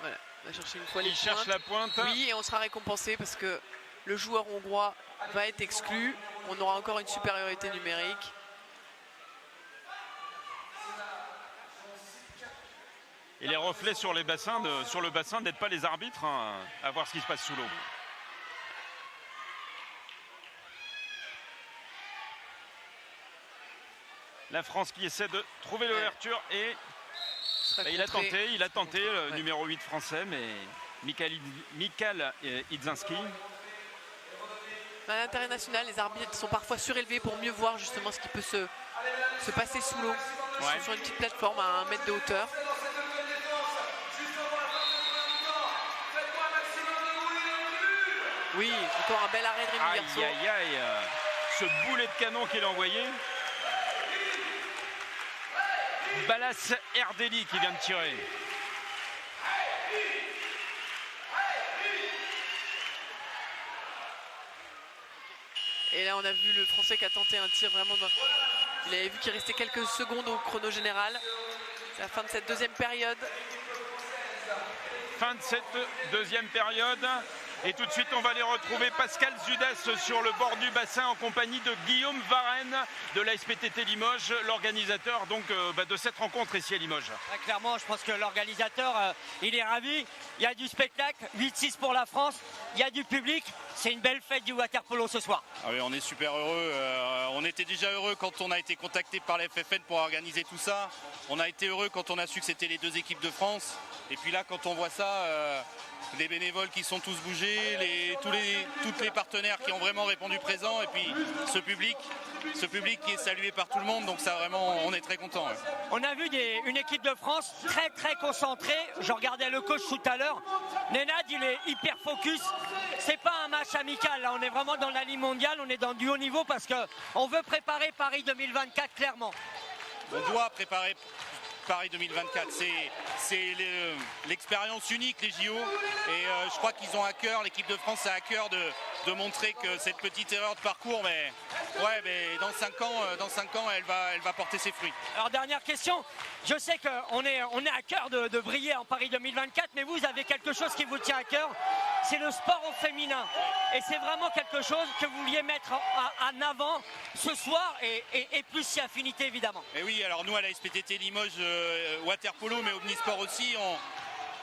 Voilà, on va chercher une fois les Il cherche pointes. la pointe. Oui, et on sera récompensé parce que le joueur hongrois va être exclu. On aura encore une supériorité numérique. Et les reflets sur les bassins, sur le bassin n'aident pas les arbitres à voir ce qui se passe sous l'eau. La France qui essaie de trouver l'ouverture et il a tenté le numéro 8 français, mais Michael Idzinski. À l'intérêt national, les arbitres sont parfois surélevés pour mieux voir justement ce qui peut se passer sous l'eau. Ils sont sur une petite plateforme à 1 mètre de hauteur. Oui, encore un bel arrêt de Rémi Garceau. Aïe, ce boulet de canon qu'il a envoyé. Balas Erdeli qui vient de tirer. Et là, on a vu le Français qui a tenté un tir vraiment. Il avait vu qu'il restait quelques secondes au chrono général. C'est la fin de cette 2e période. Fin de cette 2e période. Et tout de suite, on va aller retrouver Pascal Zudas sur le bord du bassin en compagnie de Guillaume Varenne de la SPTT Limoges, l'organisateur donc de cette rencontre ici à Limoges. Ouais, clairement, je pense que l'organisateur, il est ravi. Il y a du spectacle, 8-6 pour la France. Il y a du public. C'est une belle fête du water-polo ce soir. Ah oui, on est super heureux. On était déjà heureux quand on a été contacté par la FFN pour organiser tout ça. On a été heureux quand on a su que c'était les 2 équipes de France. Et puis là, quand on voit ça, les bénévoles qui sont tous bougés, tous les partenaires qui ont vraiment répondu présent, et puis ce public qui est salué par tout le monde, donc ça vraiment, on est très content. Ouais. On a vu une équipe de France très très concentrée. Je regardais le coach tout à l'heure. Nenad, il est hyper focus. C'est pas un match amical, là on est vraiment dans la Ligue mondiale, on est dans du haut niveau parce qu'on veut préparer Paris 2024 clairement. On doit préparer Paris 2024, c'est l'expérience unique, les JO, et je crois qu'ils ont à cœur, l'équipe de France a à cœur de montrer que cette petite erreur de parcours, mais dans 5 ans, elle va porter ses fruits. Alors dernière question, je sais qu'on est à cœur de briller en Paris 2024, mais vous avez quelque chose qui vous tient à cœur, c'est le sport au féminin, et c'est vraiment quelque chose que vous vouliez mettre en avant ce soir, et plus si affinité évidemment. Et oui, alors nous à la SPTT Limoges, water polo mais omnisport aussi,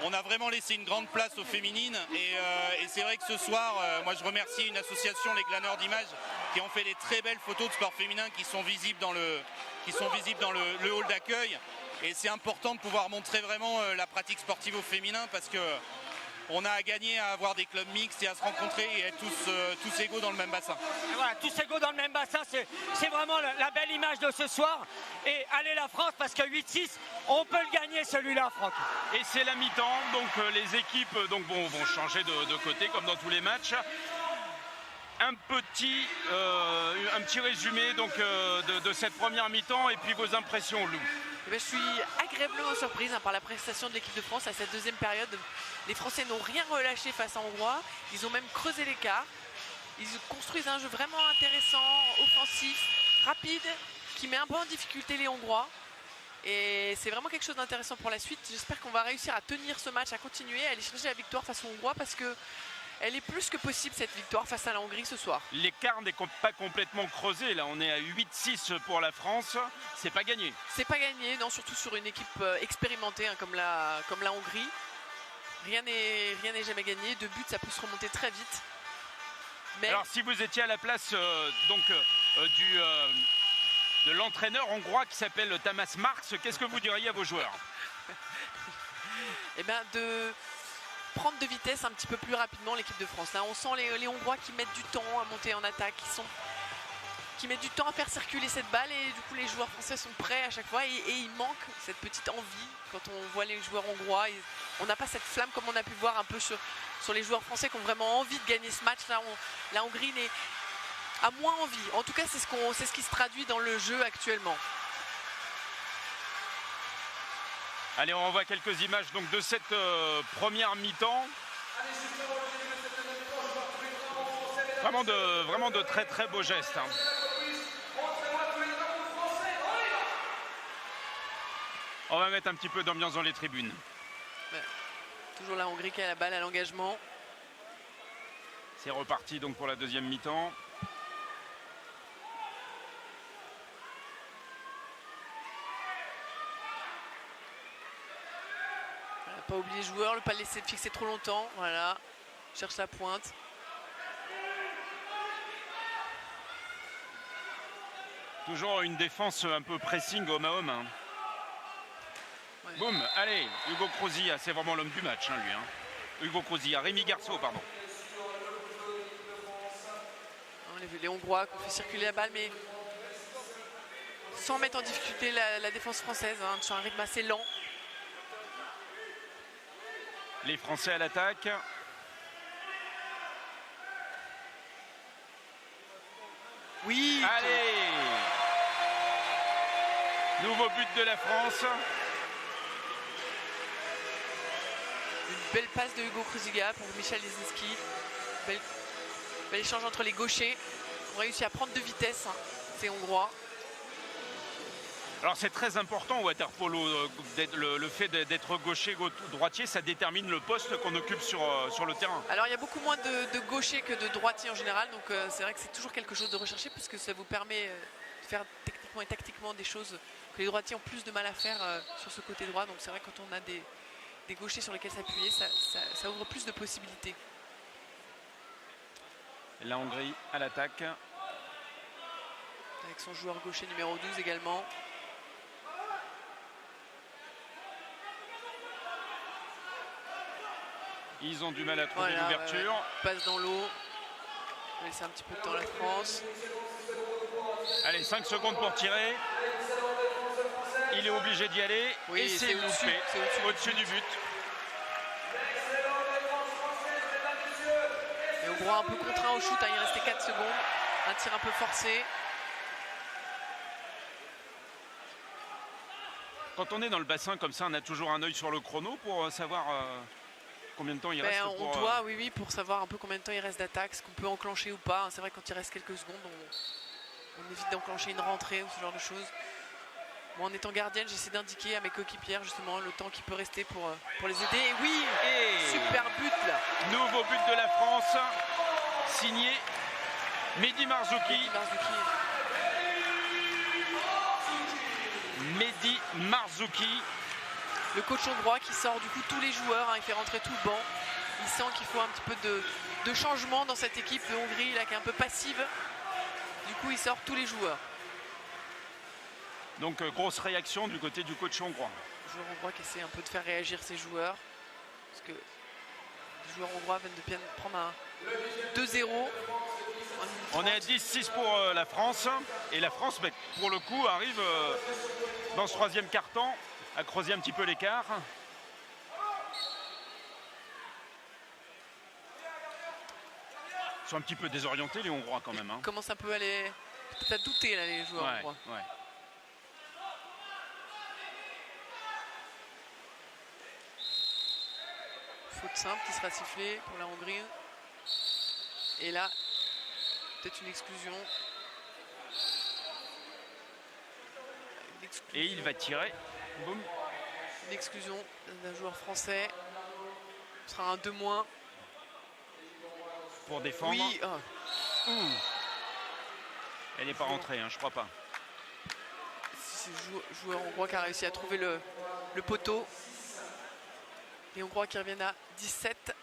on a vraiment laissé une grande place aux féminines. Et c'est vrai que ce soir, moi je remercie une association, les Glaneurs d'images, qui ont fait des très belles photos de sport féminin qui sont visibles dans le hall d'accueil. Et c'est important de pouvoir montrer vraiment la pratique sportive au féminin parce que on a à gagner à avoir des clubs mixtes et à se rencontrer et être tous égaux dans le même bassin. Et voilà, tous égaux dans le même bassin, c'est vraiment la belle image de ce soir. Et allez la France, parce que 8-6, on peut le gagner celui-là, Franck. Et c'est la mi-temps, donc les équipes vont changer de côté comme dans tous les matchs. Un petit résumé donc, de cette première mi-temps et puis vos impressions, Lou. Je suis agréablement surprise par la prestation de l'équipe de France à cette deuxième période. Les Français n'ont rien relâché face à Hongrois. Ils ont même creusé l'écart. Ils construisent un jeu vraiment intéressant, offensif, rapide, qui met un peu en difficulté les Hongrois. Et c'est vraiment quelque chose d'intéressant pour la suite. J'espère qu'on va réussir à tenir ce match, à continuer, à aller chercher la victoire face aux Hongrois parce que elle est plus que possible cette victoire face à la Hongrie ce soir. L'écart n'est pas complètement creusé. Là, on est à 8-6 pour la France. C'est pas gagné. C'est pas gagné, non, surtout sur une équipe expérimentée hein, comme la Hongrie. Rien n'est jamais gagné. 2 buts, ça peut se remonter très vite. Mais... Alors, si vous étiez à la place de l'entraîneur hongrois qui s'appelle Tamas Marks, qu'est-ce que vous diriez à vos joueurs? Eh bien, de prendre de vitesse un petit peu plus rapidement l'équipe de France. Là, on sent les Hongrois qui mettent du temps à monter en attaque, qui mettent du temps à faire circuler cette balle et du coup les joueurs français sont prêts à chaque fois et il manque cette petite envie quand on voit les joueurs hongrois. On n'a pas cette flamme comme on a pu voir un peu sur les joueurs français qui ont vraiment envie de gagner ce match. Là, la Hongrie a moins envie. En tout cas, c'est ce qui se traduit dans le jeu actuellement. Allez, on revoit quelques images donc, de cette première mi-temps. Vraiment de très très beaux gestes. Hein. On va mettre un petit peu d'ambiance dans les tribunes. Ouais. Toujours la Hongrie qui a la balle à l'engagement. C'est reparti donc pour la deuxième mi-temps. Pas oublier le joueur, ne pas le laisser fixer trop longtemps. Voilà, cherche la pointe. Toujours une défense un peu pressing homme à homme. Hein. Ouais. Boum, allez, Hugo Crouzilla, c'est vraiment l'homme du match, hein, lui. Hein. Hugo Crouzilla, Rémi Garceau, pardon. Les Hongrois qui ont fait circuler la balle, mais sans mettre en difficulté la défense française, hein, sur un rythme assez lent. Les Français à l'attaque. Oui. Allez. Nouveau but de la France. Une belle passe de Hugo Kruziga pour Michel Lisinski. Bel échange entre les gauchers. On réussit à prendre de vitesse, hein, ces Hongrois. Alors c'est très important au water polo, le fait d'être gaucher droitier, ça détermine le poste qu'on occupe sur le terrain. Alors il y a beaucoup moins de gauchers que de droitiers en général, donc c'est vrai que c'est toujours quelque chose de recherché puisque ça vous permet de faire techniquement et tactiquement des choses que les droitiers ont plus de mal à faire sur ce côté droit. Donc c'est vrai que quand on a des gauchers sur lesquels s'appuyer, ça ouvre plus de possibilités. La Hongrie à l'attaque. Avec son joueur gaucher numéro 12 également. Ils ont du mal à trouver l'ouverture. Ouais. Passe dans l'eau. On va laisser un petit peu de temps à la France. Allez, 5 secondes pour tirer. Il est obligé d'y aller. Oui, et c'est loupé. Au-dessus du but. Et au droit un peu contraint au shoot, hein, il restait 4 secondes. Un tir un peu forcé. Quand on est dans le bassin comme ça, on a toujours un œil sur le chrono pour savoir combien de temps il reste. On doit, oui, pour savoir un peu combien de temps il reste d'attaque, ce qu'on peut enclencher ou pas. C'est vrai que quand il reste quelques secondes, on évite d'enclencher une rentrée ou ce genre de choses. Moi, en étant gardienne, j'essaie d'indiquer à mes coéquipières justement le temps qui peut rester pour les aider. Et oui, super but là. Nouveau but de la France, signé Mehdi Marzouki. Mehdi Marzouki. le coach hongrois qui sort du coup tous les joueurs, hein, il fait rentrer tout le banc. Il sent qu'il faut un petit peu de changement dans cette équipe de Hongrie là, qui est un peu passive. Du coup, il sort tous les joueurs. Donc grosse réaction du côté du coach hongrois. Le joueur hongrois qui essaie un peu de faire réagir ses joueurs. Parce que les joueurs hongrois viennent de bien prendre un 2-0. On est à 10-6 pour la France. Et la France, pour le coup, arrive dans ce troisième quart-temps à creuser un petit peu l'écart. Ils sont un petit peu désorientés, les Hongrois, quand même. Hein. Ils commencent un peu à peut-être à douter, là, les joueurs hongrois. Ouais. Faute simple qui sera sifflée pour la Hongrie. Et là, peut-être une exclusion. Et il va tirer. Boum. Une exclusion d'un joueur français. Ce sera un 2-. Pour défendre. Oui. Elle n'est pas rentrée, hein, je crois pas. C'est le joueur hongrois qui a réussi à trouver le poteau. Les Hongrois qui reviennent à 17.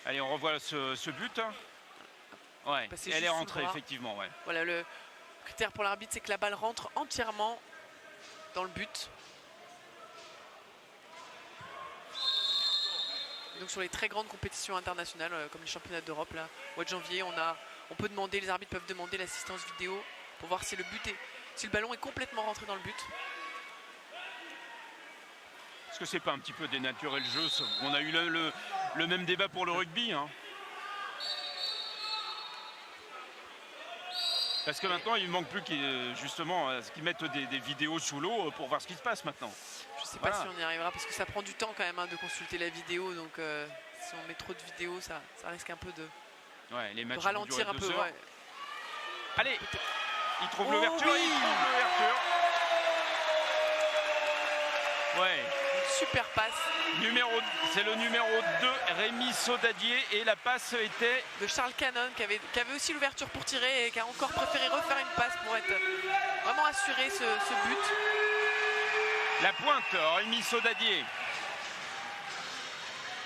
Allez, on revoit ce but. Ouais, elle est rentrée, effectivement. Ouais. Voilà, le critère pour l'arbitre, c'est que la balle rentre entièrement dans le but. Donc sur les très grandes compétitions internationales, comme les championnats d'Europe, là, au mois de janvier, on peut demander, les arbitres peuvent demander l'assistance vidéo pour voir si si le ballon est complètement rentré dans le but. Est-ce que c'est pas un petit peu dénaturer le jeu? On a eu le même débat pour le rugby. Hein. Parce que maintenant, il ne manque plus qu'ils mettent des vidéos sous l'eau pour voir ce qui se passe maintenant. Je ne sais pas si on y arrivera parce que ça prend du temps quand même de consulter la vidéo. Donc si on met trop de vidéos, ça risque un peu de les matchs ralentir un peu. Ouais. Allez, il trouve l'ouverture. Oui, il trouve l'ouverture. Ouais. Super passe. C'est le numéro 2, Rémi Saudadier. Et la passe était de Charles Cannon qui avait aussi l'ouverture pour tirer et qui a encore préféré refaire une passe pour être vraiment assuré ce but. La pointe, Rémi Saudadier.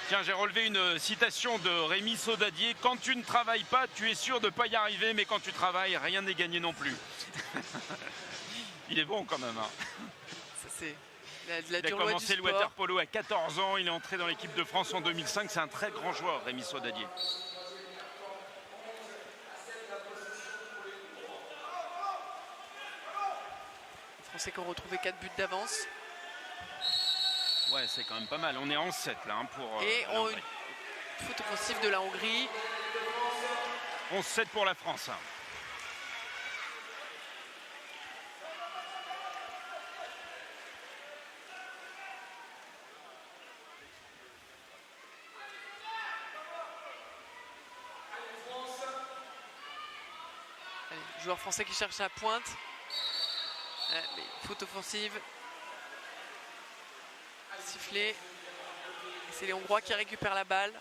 Tiens, j'ai relevé une citation de Rémi Saudadier. Quand tu ne travailles pas, tu es sûr de ne pas y arriver, mais quand tu travailles, rien n'est gagné non plus. Il est bon quand même. Hein. Ça, c'est il a commencé le water polo à 14 ans. Il est entré dans l'équipe de France en 2005. C'est un très grand joueur, Rémi Saudadier. Les Français qui ont retrouvé 4 buts d'avance. Ouais, c'est quand même pas mal. On est en 7 là pour. Et une faute offensive de la Hongrie. 11-7 pour la France. Allez, joueur français qui cherche la pointe. Mais faute offensive. Sifflé. C'est les Hongrois qui récupèrent la balle.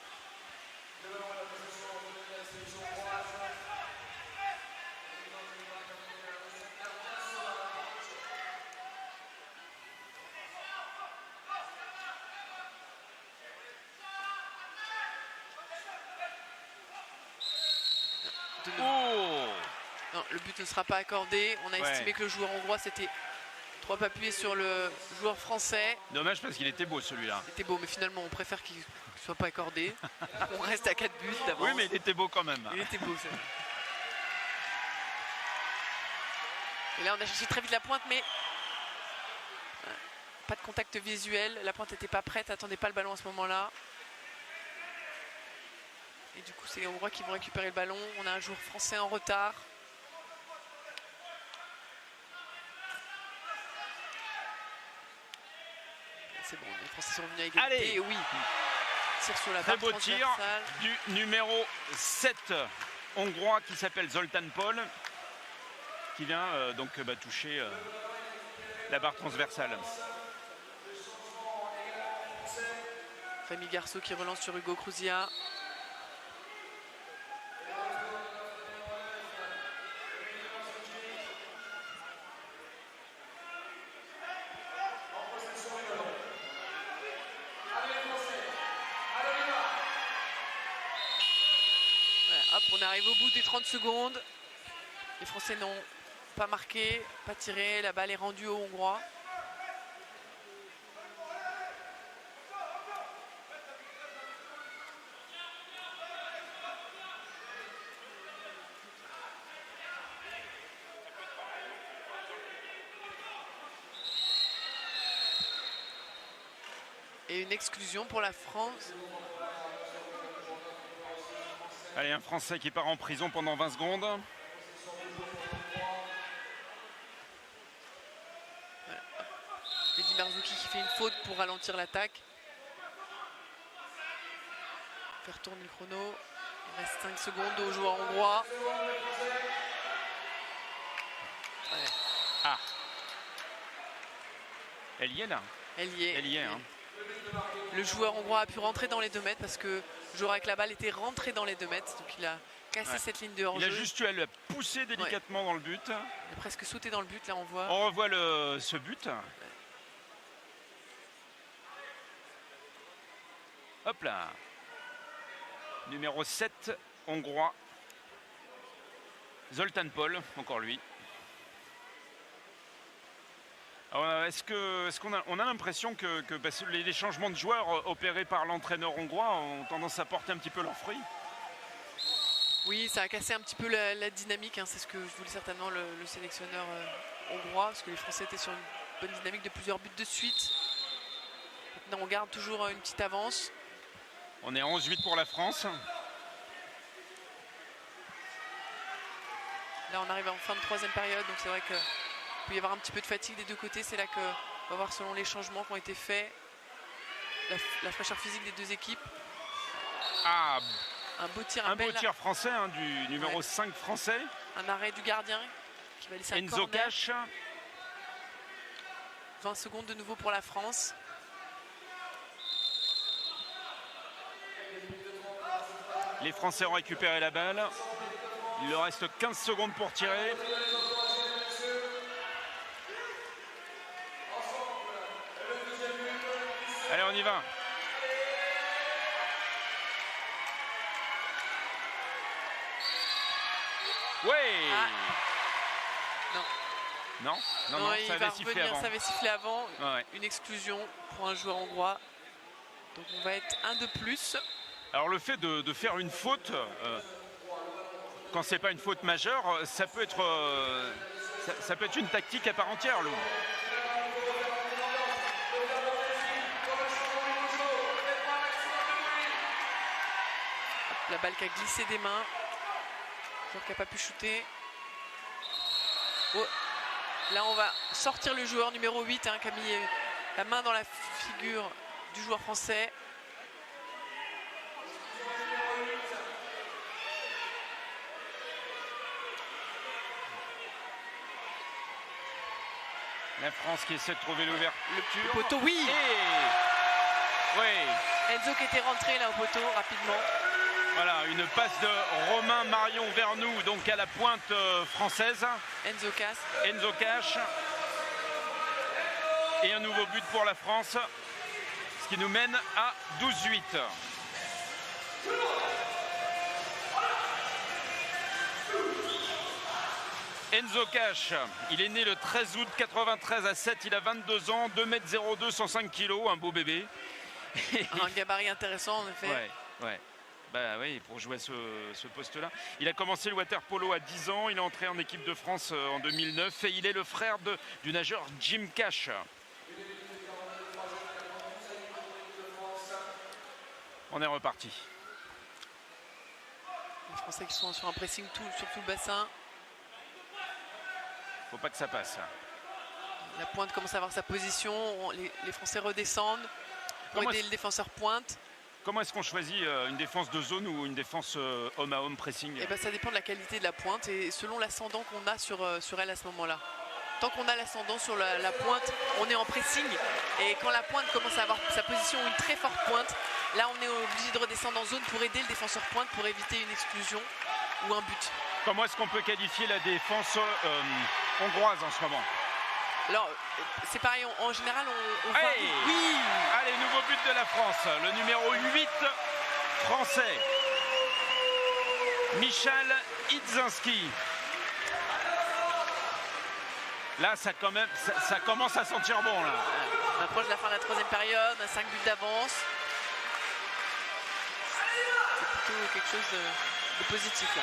Non, le but ne sera pas accordé. On a estimé que le joueur hongrois s'était trop appuyé sur le joueur français. Dommage parce qu'il était beau celui-là. Il était beau, mais finalement on préfère qu'il ne soit pas accordé. On reste à 4 buts d'avance. Oui, mais il était beau quand même. Il était beau, ça. Et là on a cherché très vite la pointe, mais pas de contact visuel. La pointe n'était pas prête, attendait pas le ballon à ce moment-là. Et du coup c'est les Hongrois qui vont récupérer le ballon. On a un joueur français en retard. C'est bon, les Français sont venus à égalité. Allez. Et oui, tire sur la très barre beau tir transversale du numéro 7 hongrois qui s'appelle Zoltan Paul, qui vient toucher la barre transversale. Rémi Garceau qui relance sur Hugo Cruzia. Hop, on arrive au bout des 30 secondes. Les Français n'ont pas marqué, pas tiré. La balle est rendue aux Hongrois. Et une exclusion pour la France. Allez, un Français qui part en prison pendant 20 secondes. Eddy Marzouki qui fait une faute pour ralentir l'attaque. Faire tourner le chrono. Il reste 5 secondes aux joueurs hongrois. Ouais. Ah. Elle y est là. Elle y est. Elle y est. Hein. Le joueur hongrois a pu rentrer dans les 2 mètres parce que le joueur avec la balle était rentré dans les 2 mètres. Donc il a cassé cette ligne de hors-jeu. Il a juste eu à le pousser délicatement dans le but. Il a presque sauté dans le but, là on voit. On revoit ce but. Hop là. Numéro 7, hongrois. Zoltán Pol, encore lui. Est-ce qu'on a l'impression que les changements de joueurs opérés par l'entraîneur hongrois ont tendance à porter un petit peu leurs fruits? Oui, ça a cassé un petit peu la dynamique, hein. C'est ce que voulait certainement le sélectionneur hongrois, parce que les Français étaient sur une bonne dynamique de plusieurs buts de suite. Maintenant, on garde toujours une petite avance. On est à 11-8 pour la France. Là, on arrive en fin de 3e période, donc c'est vrai qu'il peut y avoir un petit peu de fatigue des 2 côtés. C'est là qu'on va voir selon les changements qui ont été faits, la fraîcheur physique des 2 équipes. Ah, un beau tir, un beau tir français, hein, du numéro 5 français. Un arrêt du gardien qui va laisser un Enzo corner. Cash. 20 secondes de nouveau pour la France. Les Français ont récupéré la balle. Il leur reste 15 secondes pour tirer. Allez, on y va. Ouais. Ah. Non, ça avait sifflé avant. Ça avait sifflé avant. Ouais. Une exclusion pour un joueur hongrois. Donc on va être un de plus. Alors le fait de faire une faute, quand c'est pas une faute majeure, ça peut être une tactique à part entière, Lou. La balle qui a glissé des mains. Le joueur qui n'a pas pu shooter. Oh. Là on va sortir le joueur numéro 8 hein, qui a mis la main dans la figure du joueur français. La France qui essaie de trouver l'ouverture. Le poteau, oui. Oui. Enzo qui était rentré là au poteau rapidement. Voilà, une passe de Romain Marion vers nous, donc à la pointe française. Enzo Cash. Et un nouveau but pour la France, ce qui nous mène à 12-8. Enzo Cash, il est né le 13 août 93 à 7, il a 22 ans, 2m02, 105 kg, un beau bébé. Un gabarit intéressant en effet. Ouais. Bah oui, pour jouer à ce poste-là. Il a commencé le water-polo à 10 ans, il est entré en équipe de France en 2009 et il est le frère du nageur Jim Cash. On est reparti. Les Français qui sont sur un pressing sur tout le bassin. Faut pas que ça passe. La pointe commence à avoir sa position. Les Français redescendent pour aider le défenseur pointe. Comment est-ce qu'on choisit une défense de zone ou une défense homme à homme pressing? Eh ben, ça dépend de la qualité de la pointe et selon l'ascendant qu'on a sur elle à ce moment-là. Tant qu'on a l'ascendant sur la pointe, on est en pressing. Et quand la pointe commence à avoir sa position ou une très forte pointe, là on est obligé de redescendre en zone pour aider le défenseur pointe pour éviter une exclusion ou un but. Comment est-ce qu'on peut qualifier la défense hongroise en ce moment? Alors, c'est pareil, en général, on va... Hey, oui. Allez, nouveau but de la France, le numéro 8 français. Michal Idzinski. Là, ça commence à sentir bon. Là. On approche de la fin de la troisième période, on a 5 buts d'avance. C'est plutôt quelque chose de positif là.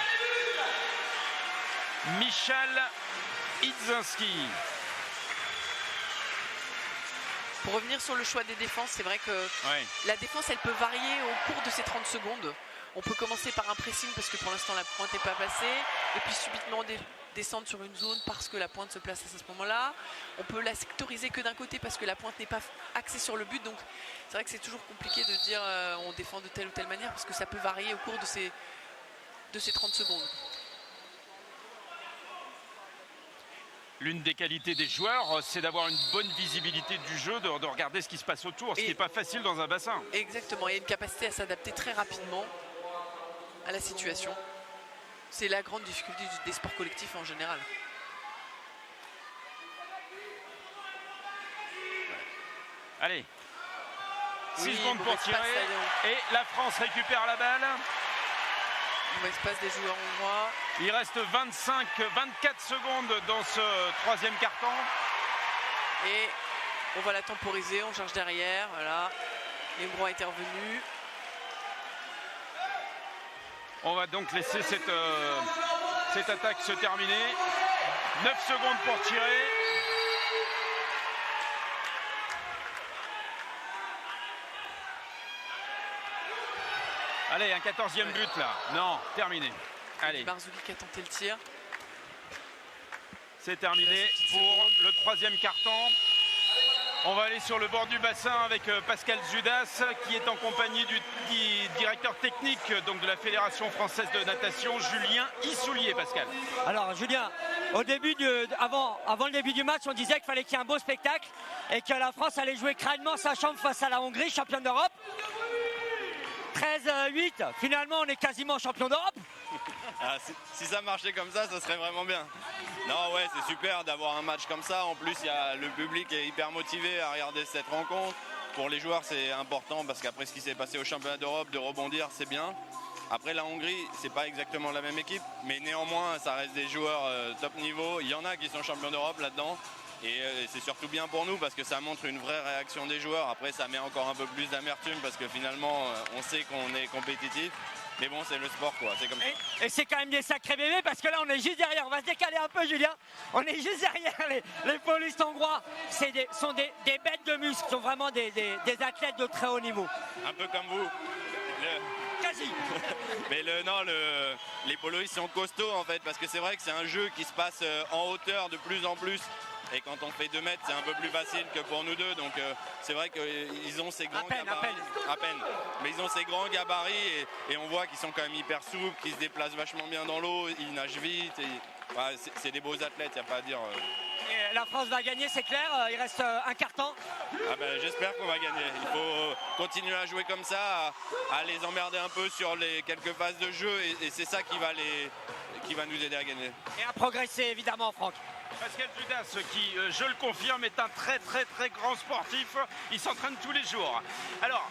Michal Idzinski. Pour revenir sur le choix des défenses, c'est vrai que la défense, elle peut varier au cours de ces 30 secondes. On peut commencer par un pressing parce que pour l'instant la pointe n'est pas passée, et puis subitement descendre sur une zone parce que la pointe se place à ce moment-là. On peut la sectoriser que d'un côté parce que la pointe n'est pas axée sur le but. Donc c'est vrai que c'est toujours compliqué de dire on défend de telle ou telle manière parce que ça peut varier au cours de ces 30 secondes. L'une des qualités des joueurs, c'est d'avoir une bonne visibilité du jeu, de regarder ce qui se passe autour, ce qui n'est pas facile dans un bassin. Exactement, il y a une capacité à s'adapter très rapidement à la situation. C'est la grande difficulté des sports collectifs en général. Allez, 6 Oui, secondes pour tirer et la France récupère la balle. Bon espace des joueurs hongrois. Il reste 24 secondes dans ce troisième carton. Et on va la temporiser, on charge derrière. Voilà, les Hongrois étaient revenus. On va donc laisser cette attaque se terminer. 9 secondes pour tirer. Allez, un 14e but là. Non, terminé. Allez. Marzouli qui a tenté le tir. C'est terminé pour le troisième carton. On va aller sur le bord du bassin avec Pascal Zudas qui est en compagnie du directeur technique donc de la Fédération française de natation, Julien Issoulier. Pascal. Alors Julien, avant le début du match, on disait qu'il fallait qu'il y ait un beau spectacle et que la France allait jouer crânement sa chambre face à la Hongrie, championne d'Europe. 13-8, finalement on est quasiment champion d'Europe. Ah, si ça marchait comme ça serait vraiment bien. Non, ouais, c'est super d'avoir un match comme ça. En plus, le public est hyper motivé à regarder cette rencontre. Pour les joueurs, c'est important parce qu'après ce qui s'est passé au championnat d'Europe, de rebondir, c'est bien. Après, la Hongrie, c'est pas exactement la même équipe, mais néanmoins, ça reste des joueurs top niveau. Il y en a qui sont champions d'Europe là-dedans. Et c'est surtout bien pour nous parce que ça montre une vraie réaction des joueurs. Après, ça met encore un peu plus d'amertume parce que finalement, on sait qu'on est compétitif. Mais bon, c'est le sport, quoi. C'est comme ça. Et c'est quand même des sacrés bébés parce que là, on est juste derrière. On va se décaler un peu, Julien. On est juste derrière les polistes hongrois. Sont des bêtes de muscles. Sont vraiment des athlètes de très haut niveau. Un peu comme vous. Quasi. Mais les poloistes sont costauds, en fait, parce que c'est vrai que c'est un jeu qui se passe en hauteur de plus en plus. Et quand on fait 2 mètres, c'est un peu plus facile que pour nous deux. Donc c'est vrai qu'ils ont ces grands gabarits. À peine. Mais ils ont ces grands gabarits et on voit qu'ils sont quand même hyper souples, qu'ils se déplacent vachement bien dans l'eau, ils nagent vite. C'est des beaux athlètes, il n'y a pas à dire. Et la France va gagner, c'est clair. Il reste un quart-temps. Ah ben, j'espère qu'on va gagner. Il faut continuer à jouer comme ça, à les emmerder un peu sur les quelques phases de jeu. Et c'est ça qui va nous aider à gagner. Et à progresser, évidemment, Franck. Pascal Zudas qui, je le confirme, est un très grand sportif. Il s'entraîne tous les jours. Alors,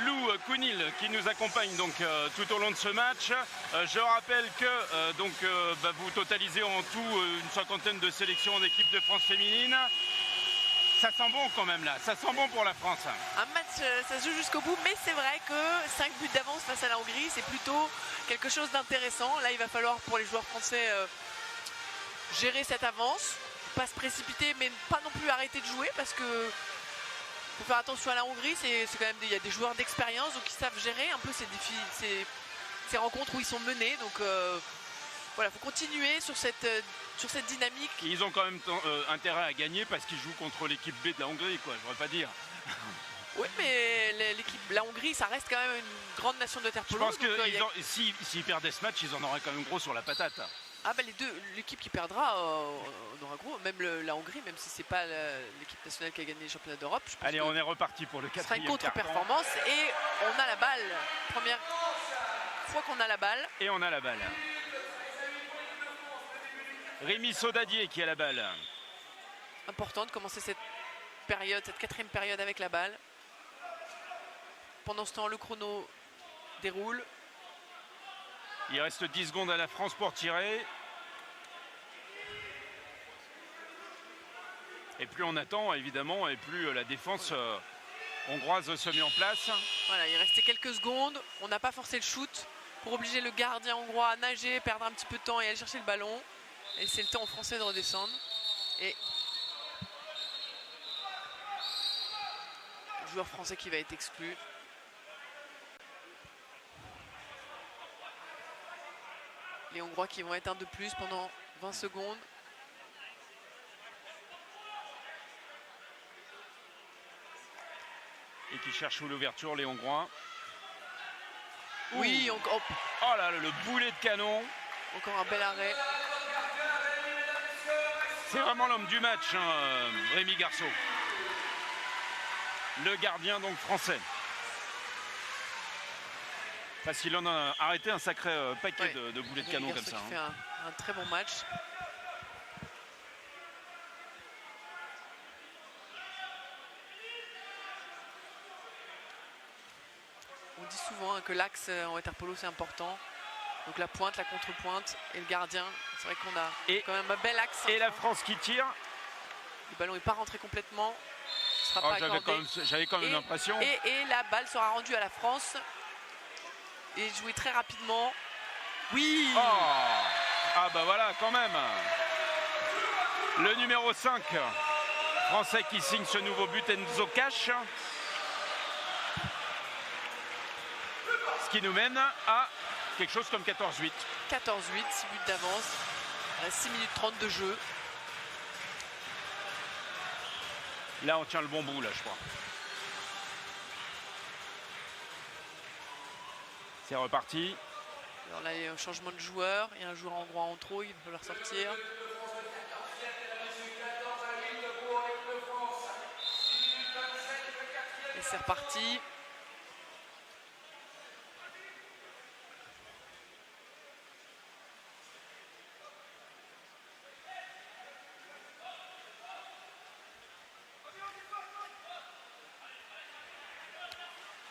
Lou Kounil qui nous accompagne donc tout au long de ce match. Je rappelle que vous totalisez en tout une 50aine de sélections d'équipe de France féminine. Ça sent bon quand même là, ça sent bon pour la France. Un match, ça se joue jusqu'au bout, mais c'est vrai que 5 buts d'avance face à la Hongrie, c'est plutôt quelque chose d'intéressant. Là, il va falloir pour les joueurs français gérer cette avance, pas se précipiter, mais pas non plus arrêter de jouer parce que faut faire attention à la Hongrie. C'est quand même il y a des joueurs d'expérience donc qui savent gérer un peu ces rencontres où ils sont menés. Donc voilà, faut continuer sur cette dynamique. Ils ont quand même intérêt à gagner parce qu'ils jouent contre l'équipe B de la Hongrie, quoi. Je voudrais pas dire. Oui, mais la Hongrie, ça reste quand même une grande nation de water Je polo. pense que s'ils perdaient ce match, ils en auraient quand même gros sur la patate. Ah bah l'équipe qui perdra, on aura gros. Même la Hongrie, même si c'est pas l'équipe nationale qui a gagné les championnats d'Europe. Allez, on est reparti pour le Ce sera 4e une carton. contre-performance et on a la balle. Première fois qu'on a la balle. Et on a la balle. Rémi Saudadier qui a la balle. Important de commencer cette 4e période avec la balle. Pendant ce temps, le chrono déroule. Il reste 10 secondes à la France pour tirer. Et plus on attend, évidemment, et plus la défense hongroise se met en place. Voilà, il restait quelques secondes. On n'a pas forcé le shoot pour obliger le gardien hongrois à nager, perdre un petit peu de temps et aller chercher le ballon. Et c'est le temps aux Français de redescendre. Et le joueur français qui va être exclu. Les Hongrois qui vont être un de plus pendant 20 secondes. Et qui cherchent l'ouverture, les Hongrois. Oui, encore, Oh là là, le boulet de canon. encore un bel arrêt. C'est vraiment l'homme du match, hein, Rémi Garceau. Le gardien donc français. Parce qu'il en a arrêté un sacré paquet Ouais. de boulets de Rémi canon comme Garceau ça. qui fait Hein. un très bon match. On dit souvent que l'axe en water-polo c'est important. Donc la pointe, la contre-pointe et le gardien. C'est vrai qu'on a Et- quand même un bel axe. Et la France qui tire. Le ballon n'est pas rentré complètement. Ce sera Oh, pas j'avais accordé. quand même l'impression. Et la balle sera rendue à la France. Et jouée très rapidement. Oui. Oh. Ah bah voilà, quand même. Le numéro 5 français qui signe ce nouveau but, Enzo Cash. Ce qui nous mène à quelque chose comme 14-8. 14-8, 6 buts d'avance. 6 minutes 30 de jeu. Là, on tient le bon bout, là, je crois. C'est reparti. Alors là, il y a un changement de joueur. Il y a un joueur hongrois en trop. Il va falloir sortir. Et c'est reparti.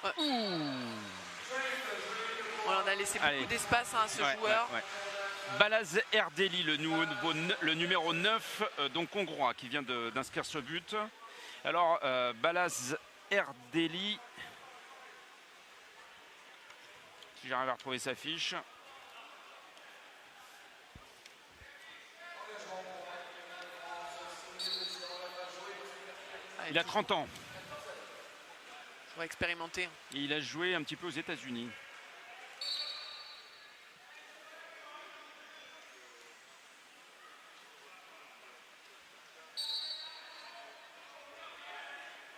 Ouais. Voilà, on a laissé beaucoup Allez. d'espace à ce Ouais, joueur. ouais, ouais. Balaz Erdeli, le numéro 9, donc hongrois, qui vient d'inscrire ce but. Alors, Balaz Erdeli, si j'arrive à retrouver sa fiche. Ah, Il a 30 ans. On va expérimenter. Et il a joué un petit peu aux États-Unis.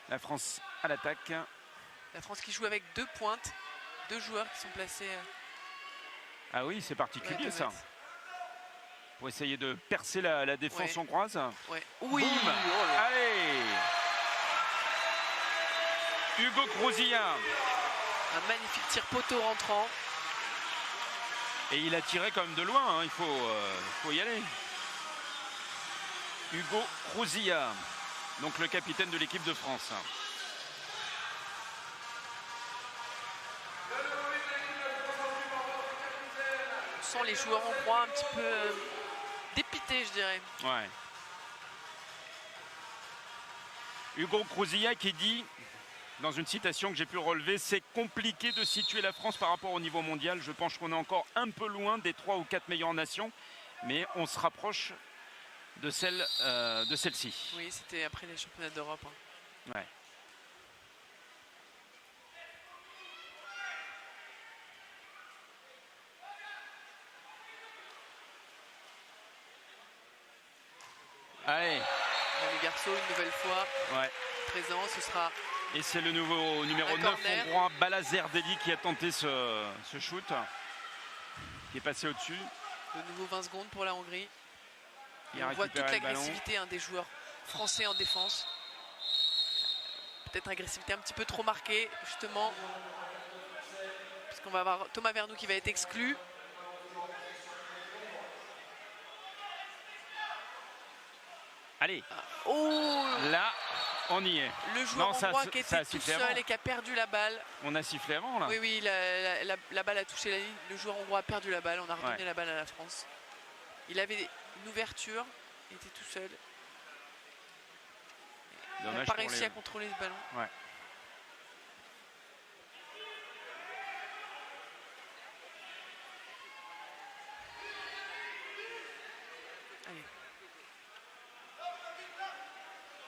La France à l'attaque. La France qui joue avec 2 pointes. 2 joueurs qui sont placés. Ah oui, c'est particulier Ouais, ça. Pour essayer de percer la défense Ouais. hongroise. Ouais. Oui. Boum. Oh là. Allez. Hugo Cruzilla. Un magnifique tir poteau rentrant. Et il a tiré quand même de loin, hein. Il faut y aller. Hugo Cruzilla, donc le capitaine de l'équipe de France. On sent les joueurs hongrois un petit peu dépités, je dirais. Ouais. Hugo Cruzilla qui dit, dans une citation que j'ai pu relever, c'est compliqué de situer la France par rapport au niveau mondial. Je pense qu'on est encore un peu loin des 3 ou 4 meilleures nations, mais on se rapproche de celle-ci. Oui, c'était après les championnats d'Europe. Hein. Ouais. Allez. Les garçons, une nouvelle fois Ouais. présent, ce sera Et c'est le nouveau numéro Un 9 corner. hongrois, Balaz Erdeli, qui a tenté ce shoot, qui est passé au-dessus. de nouveau 20 secondes pour la Hongrie. Il Et a on voit toute récupéré le ballon. l'agressivité des joueurs français en défense. Peut-être agressivité un petit peu trop marquée, justement. Puisqu'on va avoir Thomas Vernou qui va être exclu. Allez, Oh, là, on y est. le joueur Non, ça hongrois a- qui ça a était tout sifflé seul avant. et qui a perdu la balle. On a sifflé avant, là. Oui, oui, la balle a touché la ligne. Le joueur hongrois a perdu la balle. On a redonné Ouais. la balle à la France. Il avait une ouverture. Il était tout seul. Il n'a Dommage pas pour réussi les- à contrôler ce ballon. Ouais. Allez.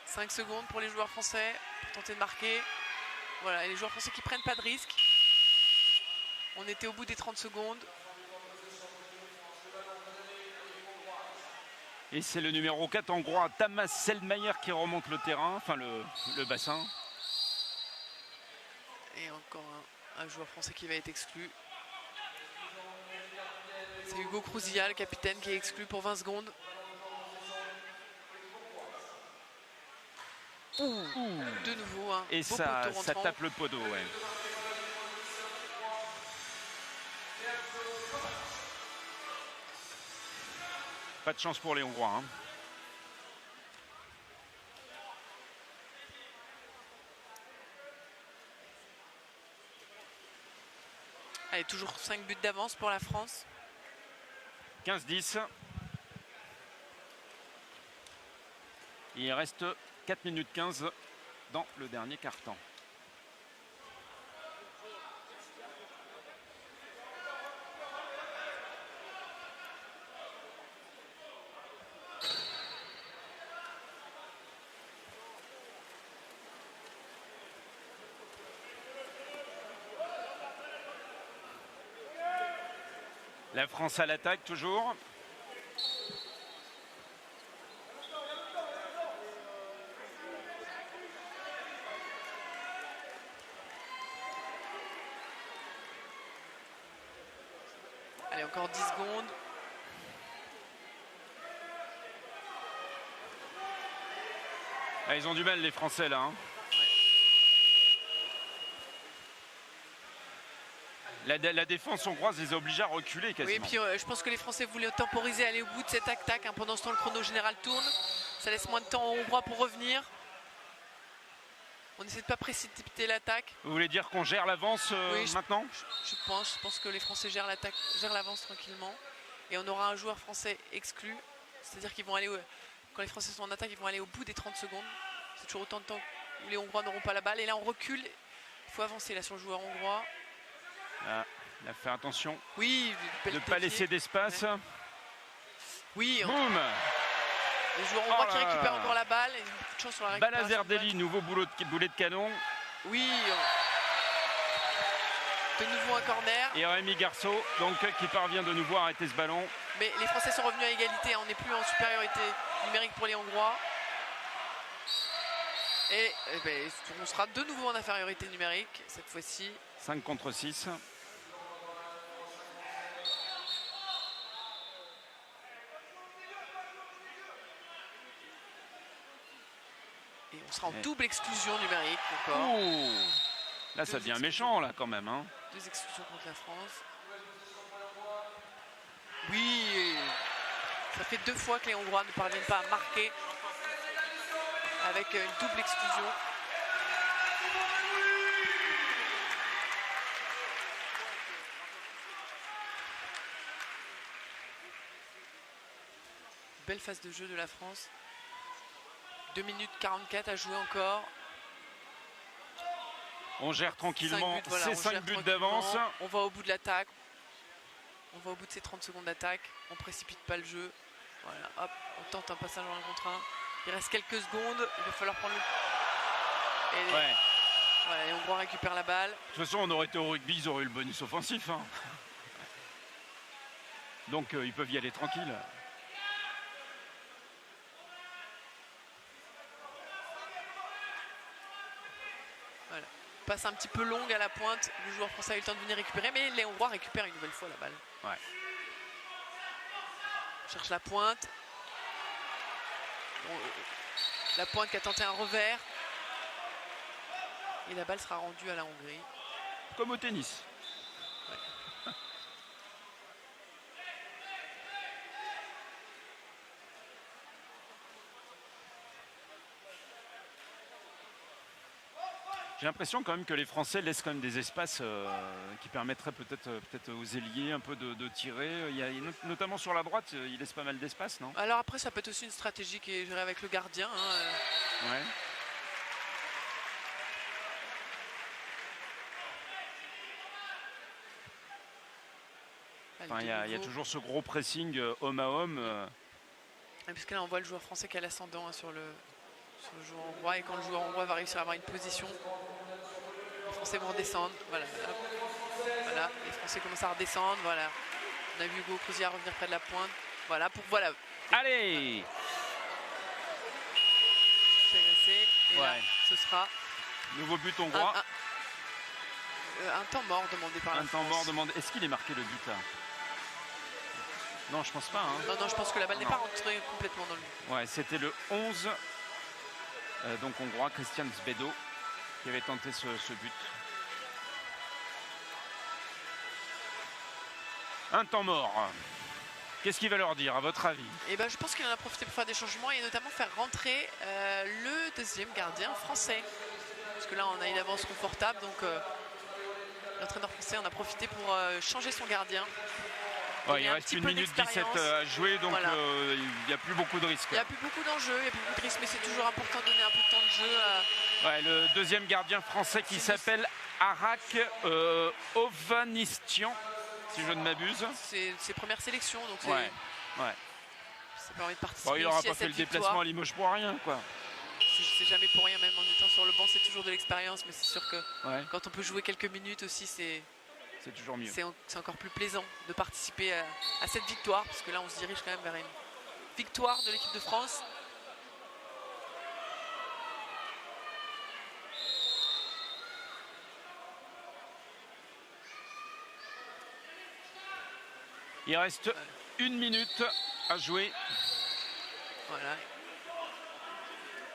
5 secondes pour les joueurs français pour tenter de marquer. Voilà, et les joueurs français qui prennent pas de risques. On était au bout des 30 secondes. Et c'est le numéro 4 hongrois, Tamas Selmayr, qui remonte le terrain, enfin le bassin. Et encore un joueur français qui va être exclu. C'est Hugo Crouzilla, le capitaine, qui est exclu pour 20 secondes. De nouveau, un Et beau ça, poteau ça rentrant. tape le poteau, ouais. Pas de chance pour les Hongrois, hein. Allez, toujours 5 buts d'avance pour la France. 15-10. Il reste 4 minutes 15 dans le dernier quart-temps. La France à l'attaque toujours. Allez, encore 10 secondes. Ah, ils ont du mal les Français là, hein. La défense hongroise les a obligés à reculer Oui, quasiment. et puis je pense que les Français voulaient temporiser, aller au bout de cette attaque. Hein. Pendant ce temps, le chrono général tourne. Ça laisse moins de temps aux Hongrois pour revenir. On essaie de ne pas précipiter l'attaque. Vous voulez dire qu'on gère l'avance Oui, maintenant? Je pense que les Français gèrent l'attaque, gèrent l'avance tranquillement. Et on aura un joueur français exclu. C'est-à-dire qu'ils vont aller, quand les Français sont en attaque, ils vont aller au bout des 30 secondes. C'est toujours autant de temps où les Hongrois n'auront pas la balle. Et là, on recule. Il faut avancer là sur le joueur hongrois. Ah, il a fait attention Oui, de ne pas laisser d'espace. Ouais. Oui, Boum! les joueurs hongrois Oh qui là récupèrent là. encore la balle. Ils ont beaucoup de chance sur la récupération. Balazardeli, nouveau boulet de canon. Oui. De nouveau un corner. Et Rémi Garceau, donc, qui parvient de nouveau à arrêter ce ballon. Mais les Français sont revenus à égalité. Hein. On n'est plus en supériorité numérique pour les Hongrois. Et ben, on sera de nouveau en infériorité numérique cette fois-ci. 5 contre 6. Et on sera en double exclusion numérique encore. Ouh. Là, ça devient méchant, là, quand même, hein. 2 exclusions contre la France. Oui, ça fait 2 fois que les Hongrois ne parviennent pas à marquer avec une double exclusion. Belle phase de jeu de la France. 2 minutes 44 à jouer encore. On gère tranquillement Voilà, ces on 5 gère buts tranquillement. d'avance. On va au bout de l'attaque. On va au bout de ces 30 secondes d'attaque. On précipite pas le jeu. Voilà, hop, on tente un passage en 1 contre 1. Il reste quelques secondes. Il va falloir prendre le. Et Ouais. voilà, les Hongrois récupèrent la balle. De toute façon, on aurait été au rugby, ils auraient eu le bonus offensif, hein. Donc, ils peuvent y aller tranquille. Voilà. Passe un petit peu longue à la pointe. Le joueur français a eu le temps de venir récupérer, mais les Hongrois récupèrent une nouvelle fois la balle. Ouais. On cherche la pointe. Bon, la pointe qui a tenté un revers. Et la balle sera rendue à la Hongrie. Comme au tennis. J'ai l'impression quand même que les Français laissent quand même des espaces qui permettraient peut-être aux ailiers un peu de tirer. Il y a, notamment sur la droite, ils laissent pas mal d'espace, non? Alors après, ça peut être aussi une stratégie qui est gérée avec le gardien. Hein. Ouais. Enfin, il y a toujours ce gros pressing homme à homme. Puisque là, on voit le joueur français qui a l'ascendant hein, sur le joueur hongrois. Et quand le joueur hongrois va réussir à avoir une position, les Français vont redescendre. Voilà. Voilà. Les Français commencent à redescendre. Voilà. On a vu Hugo Crozier revenir près de la pointe. Voilà. Voilà. Allez. C'est resté. Et là, ce sera nouveau but hongrois. Un temps mort demandé par la France. Un temps mort demandé. Est-ce qu'il est marqué le but là? Non, je pense pas. Hein. Non, je pense que la balle n'est pas rentrée complètement dans le but. Ouais, c'était le 11, donc hongrois, Christian Zbedo, qui avait tenté ce but. Un temps mort. Qu'est-ce qu'il va leur dire, à votre avis? Eh ben, je pense qu'il en a profité pour faire des changements et notamment faire rentrer le deuxième gardien français. Parce que là, on a une avance confortable, donc l'entraîneur français en a profité pour changer son gardien. Ouais, il reste 1 minute 17 à jouer, donc voilà. Il n'y a plus beaucoup de risques. Il n'y a plus beaucoup d'enjeux, il n'y a plus beaucoup de risques, mais c'est toujours important de donner un peu de temps de jeu. Ouais, le deuxième gardien français qui s'appelle Arak Hovhannissian, si je ne m'abuse. C'est ses premières sélections, donc ouais. ça permet de participer. Bon, il n'aura pas fait le déplacement à Limoges pour rien, quoi. C'est jamais pour rien, même en étant sur le banc, c'est toujours de l'expérience, mais c'est sûr que quand on peut jouer quelques minutes aussi, c'est toujours mieux. C'est encore plus plaisant de participer à cette victoire, parce que là on se dirige quand même vers une victoire de l'équipe de France. Il reste 1 minute à jouer. Voilà.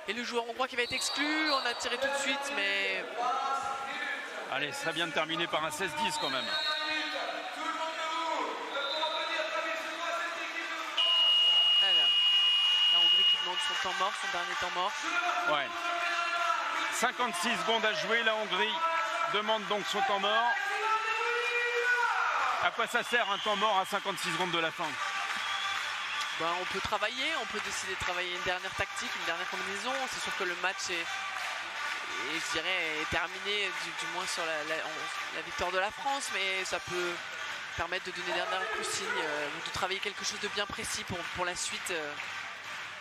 Et le joueur hongrois qui va être exclu, on a tiré tout de suite, mais... Allez, ce serait bien de terminer par un 16-10 quand même. Alors, la Hongrie qui demande son temps mort, son dernier temps mort. Ouais. 56 secondes à jouer, la Hongrie demande donc son temps mort. À quoi ça sert un temps mort à 56 secondes de la fin? On peut travailler, on peut décider de travailler une dernière tactique, une dernière combinaison. C'est sûr que le match est terminé, du moins sur la victoire de la France, mais ça peut permettre de donner des dernières consignes, de travailler quelque chose de bien précis pour la suite.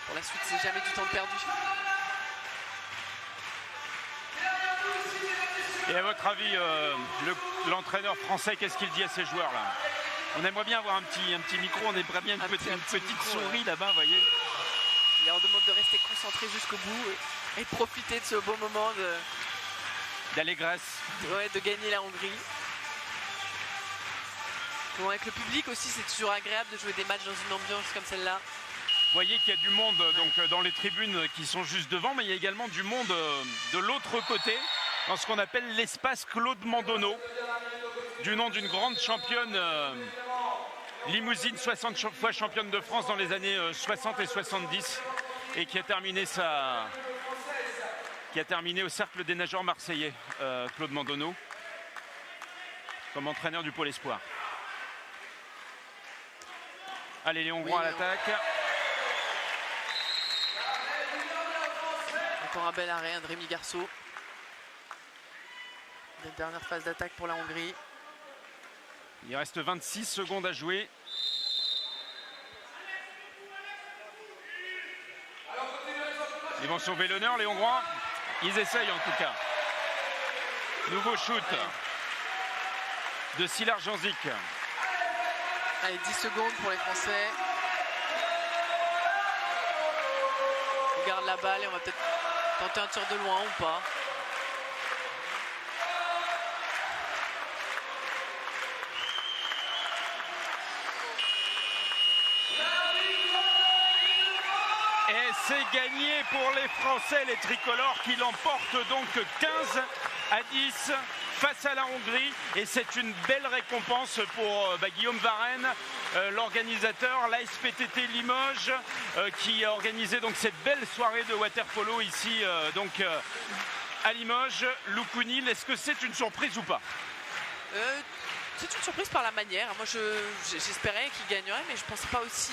Pour la suite, c'est jamais du temps perdu. Et à votre avis, l'entraîneur français, qu'est-ce qu'il dit à ces joueurs-là? On aimerait bien avoir un petit micro, on aimerait bien une petite souris là-bas, vous voyez. Il leur demande de rester concentré jusqu'au bout et de profiter de ce beau moment d'allégresse. Ouais, de gagner la Hongrie. Bon, avec le public aussi, c'est toujours agréable de jouer des matchs dans une ambiance comme celle-là. Vous voyez qu'il y a du monde donc, dans les tribunes qui sont juste devant, mais il y a également du monde de l'autre côté, dans ce qu'on appelle l'espace Claude Mandonneau, du nom d'une grande championne limousine, 60 fois championne de France dans les années 60 et 70, et qui a terminé au Cercle des nageurs marseillais, Claude Mandonneau, comme entraîneur du Pôle Espoir. Allez, les Hongrois à l'attaque. Encore un bel arrêt de Rémi Garceau. La dernière phase d'attaque pour la Hongrie. Il reste 26 secondes à jouer. Ils vont sauver l'honneur, les Hongrois. Ils essayent en tout cas. Nouveau shoot de Silar Janzik. Allez, 10 secondes pour les Français. On garde la balle et on va peut-être tenter un tir de loin ou pas. Et c'est gagné pour les Français, les tricolores qui l'emportent donc 15-10 face à la Hongrie. Et c'est une belle récompense pour Guillaume Varenne, l'organisateur, la SPTT Limoges, qui a organisé donc cette belle soirée de water polo ici donc à Limoges. Loukounil, est-ce que c'est une surprise ou pas? C'est une surprise par la manière. Moi, j'espérais qu'il gagnerait, mais je ne pensais pas aussi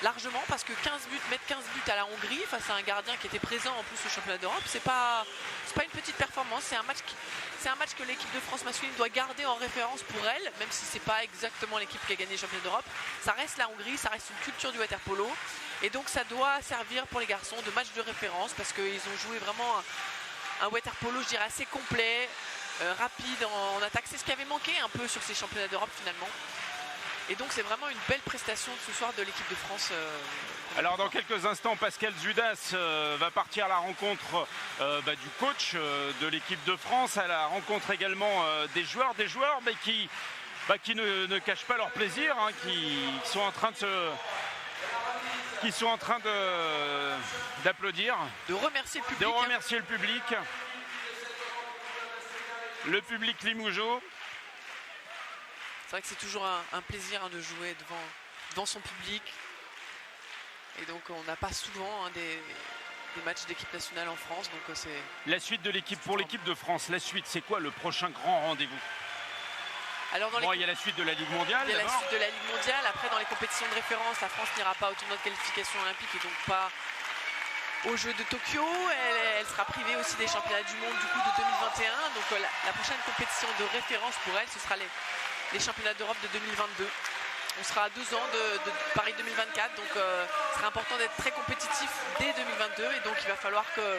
largement, parce que mettre 15 buts à la Hongrie face à un gardien qui était présent en plus au championnat d'Europe, c'est pas une petite performance. C'est un match que l'équipe de France masculine doit garder en référence pour elle, même si c'est pas exactement l'équipe qui a gagné le championnat d'Europe. Ça reste la Hongrie, ça reste une culture du water polo, et donc ça doit servir pour les garçons de match de référence, parce qu'ils ont joué vraiment un water polo, je dirais, assez complet, rapide en attaque. C'est ce qui avait manqué un peu sur ces championnats d'Europe finalement. Et donc c'est vraiment une belle prestation ce soir de l'équipe de France. Alors dans quelques instants, Pascal Zudas va partir à la rencontre du coach de l'équipe de France, à la rencontre également des joueurs mais qui ne cachent pas leur plaisir, hein, qui sont en train d'applaudir, de remercier le public. De remercier le public. Le public limougeot. C'est vrai que c'est toujours un plaisir de jouer devant son public. Et donc on n'a pas souvent des matchs d'équipe nationale en France. Donc c'est la suite de l'équipe pour l'équipe de France. La suite, c'est quoi le prochain grand rendez-vous? Alors il y a la suite de la Ligue mondiale. Il y a la suite de la Ligue mondiale. Après, dans les compétitions de référence, la France n'ira pas au tournoi de qualification olympique et donc pas aux Jeux de Tokyo. Elle sera privée aussi des championnats du monde du coup de 2021. Donc la prochaine compétition de référence pour elle, ce sera les championnats d'Europe de 2022. On sera à 2 ans de Paris 2024, donc ce sera important d'être très compétitif dès 2022, et donc il va falloir que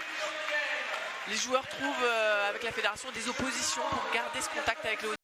les joueurs trouvent avec la fédération des oppositions pour garder ce contact avec le haut